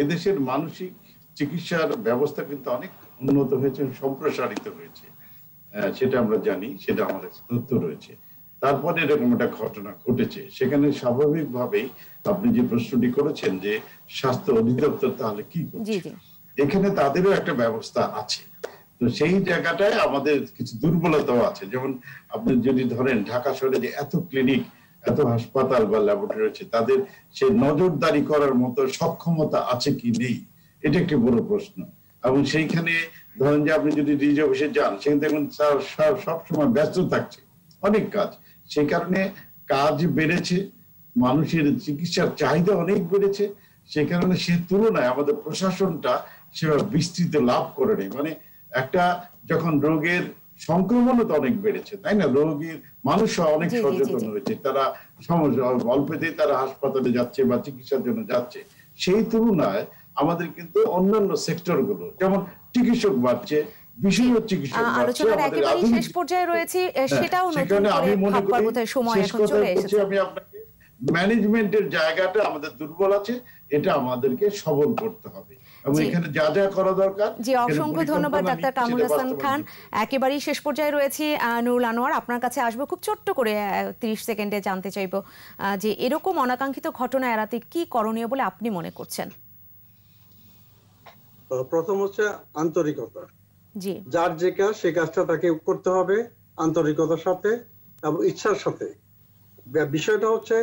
এদেশের মানসিক চিকিৎসার ব্যবস্থা কিন্তু অনেক উন্নত হয়েছে, সম্প্রসারিত হয়েছে, সেটা আমরা জানি, সেটা আমাদের তথ্য রয়েছে। তারপরে এরকম একটা ঘটনা ঘটেছে, সেখানে স্বাভাবিকভাবেই আপনি যে প্রশ্নটি করেছেন যে স্বাস্থ্য অধিদপ্তর তাহলে কি করছে, এখানে তাদেরও একটা ব্যবস্থা আছে। তো সেই জায়গাটায় আমাদের কিছু দুর্বলতাও আছে। যেমন আপনি যদি ধরেন ঢাকা শহরে যে এত ক্লিনিক, এত হাসপাতাল বা ল্যাবরেটরি রয়েছে, তাদের সেই নজরদারি করার মতো সক্ষমতা আছে কি নেই, এটা একটি বড় প্রশ্ন। এবং সেইখানে ধরেন যে আপনি যদি রিজ অফিসে যান, সেখানে দেখবেন সবসময় ব্যস্ত থাকছে, অনেক কাজ। সেই কারণে কাজ বেড়েছে, মানুষের চিকিৎসার চাহিদা অনেক বেড়েছে। সেই কারণে সে তুলনায় আমাদের প্রশাসনটা সেভাবে বিস্তৃত লাভ করে নেই। মানে একটা যখন রোগের সংক্রমণও তো অনেক বেড়েছে, তাই না? রোগীর মানুষ অনেক সচেতন হয়েছে, তারা অল্পতেই তারা হাসপাতালে যাচ্ছে বা চিকিৎসার জন্য যাচ্ছে। সেই তুলনায় আমাদের কিন্তু অন্যান্য সেক্টর গুলো, যেমন চিকিৎসক বাড়ছে, আলোচনার একেবারে শেষ পর্যায়ে রয়েছে, সেটাও নতুন করে ভাববার বোধহয় সময় এখন চলে এসেছে। আমি আপনাকে ম্যানেজমেন্টের জায়গাটা আমাদের দুর্বল আছে, এটা আমাদেরকে সবল করতে হবে এবং এখানে যা যা করা দরকার। জি, অসংখ্য ধন্যবাদ ডাক্তার কামরুল হাসান খান। একেবারেই শেষ পর্যায়ে রয়েছে, নুরুল আনোয়ার আপনার কাছে আসবো, খুব ছোট্ট করে 30 সেকেন্ডে জানতে চাইবো যে এরকম অনাকাঙ্ক্ষিত ঘটনা এড়াতে কি করণীয় বলে আপনি মনে করছেন? প্রথম হচ্ছে আন্তরিকতা। যার যে কাজ সে কাজটা তাকে করতে হবে আন্তরিকতার সাথে এবং ইচ্ছার সাথে। বিষয়টা হচ্ছে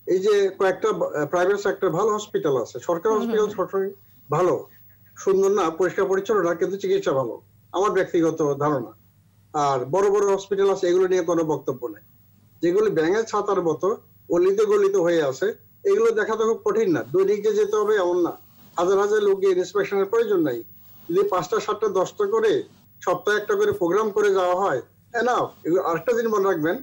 এই যে কয়েকটা প্রাইভেট সেক্টর ভালো হসপিটাল আছে, সরকারি হসপিটাল সরকারি ভালো, সুন্দর না, পরিষ্কার পরিচ্ছন্ন না, কিন্তু চিকিৎসা ভালো, আমার ব্যক্তিগত ধারণা। আর বড় বড় হসপিটাল আছে, এগুলো নিয়ে কোনো বক্তব্য নেই। যেগুলি ব্যাঙের ছাতার মতো অলিতে গলিত হয়ে আছে, এগুলো দেখা তো খুব কঠিন না, দৈনিক যে যেতে হবে এমন না, হাজার হাজার লোক ইন্সপেকশনের প্রয়োজন নাই। যদি 5টা 7টা 10টা করে সপ্তাহে একটা করে প্রোগ্রাম করে যাওয়া হয়, এনাফ। আরেকটা দিন মনে রাখবেন,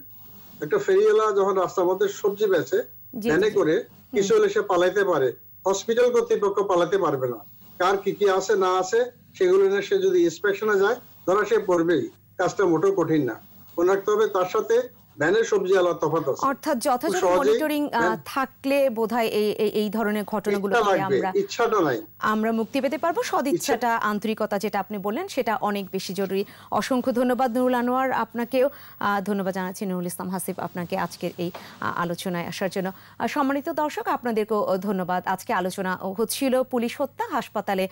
একটা ফেরিওয়ালা যখন রাস্তার মধ্যে সবজি বেচে, ভ্যানে করে কিছু হলে সে পালাইতে পারে, হসপিটাল কর্তৃপক্ষ পালাতে পারবে না। কার কি কি আছে না আছে সেগুলো নিয়ে সে যদি ইন্সপেকশনে যায় ধরা সে পড়বেই, কাজটা মোটেও কঠিন না। মনে রাখতে হবে তার সাথে ভ্যানের সবজি আলাদা তফাৎ আছে। অর্থাৎ যথাযথ মনিটরিং থাকলে বোধহয় এই ধরনের ঘটনাগুলো আমরা মুক্তি পেতে পারবো। সদিচ্ছাটা, আন্তরিকতা যেটা আপনি বললেন সেটা অনেক বেশি জরুরি। অসংখ্য ধন্যবাদ নুরুল আনোয়ার, আপনাকেও ধন্যবাদ জানাচ্ছি নুরুল ইসলাম হাসিব আপনাকে আজকের এই আলোচনায় আসার জন্য। সম্মানিত দর্শক, আপনাদেরকেও ধন্যবাদ। আজকে আলোচনা হচ্ছিল পুলিশ হত্যা, হাসপাতালে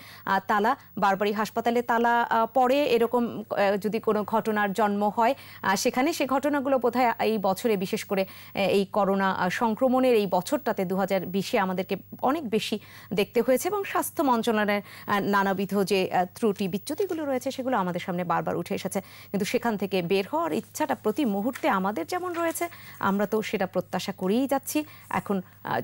তালা, বারবারই হাসপাতালে তালা পড়ে এরকম যদি কোনো ঘটনার জন্ম হয় সেখানে সে ঘটনাগুলো বোধহয় এই বছরে, বিশেষ করে এই করোনা সংক্রমণের এই বছরটাতে 2020-এ আমাদেরকে অনেক বেশি দেখতে হয়েছে এবং স্বাস্থ্য মন্ত্রণালয়ের নানাবিধ যে ত্রুটি বিচ্যুতিগুলো রয়েছে সেগুলো আমাদের সামনে বারবার উঠে এসেছে। কিন্তু সেখান থেকে বের হওয়ার ইচ্ছাটা প্রতি মুহূর্তে আমাদের যেমন রয়েছে, আমরা তো সেটা প্রত্যাশা করেই যাচ্ছি। এখন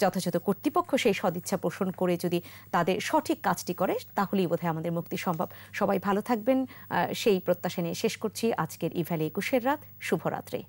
যথাযথ কর্তৃপক্ষ সেই সদিচ্ছা পোষণ করে যদি তাদের সঠিক কাজটি করে তাহলেই বোধহয় আমাদের মুক্তি সম্ভব। সবাই ভালো থাকবেন সেই প্রত্যাশা নিয়ে শেষ করছি আজকের ইভ্যালি 21-এর রাত। শুভরাত্রি।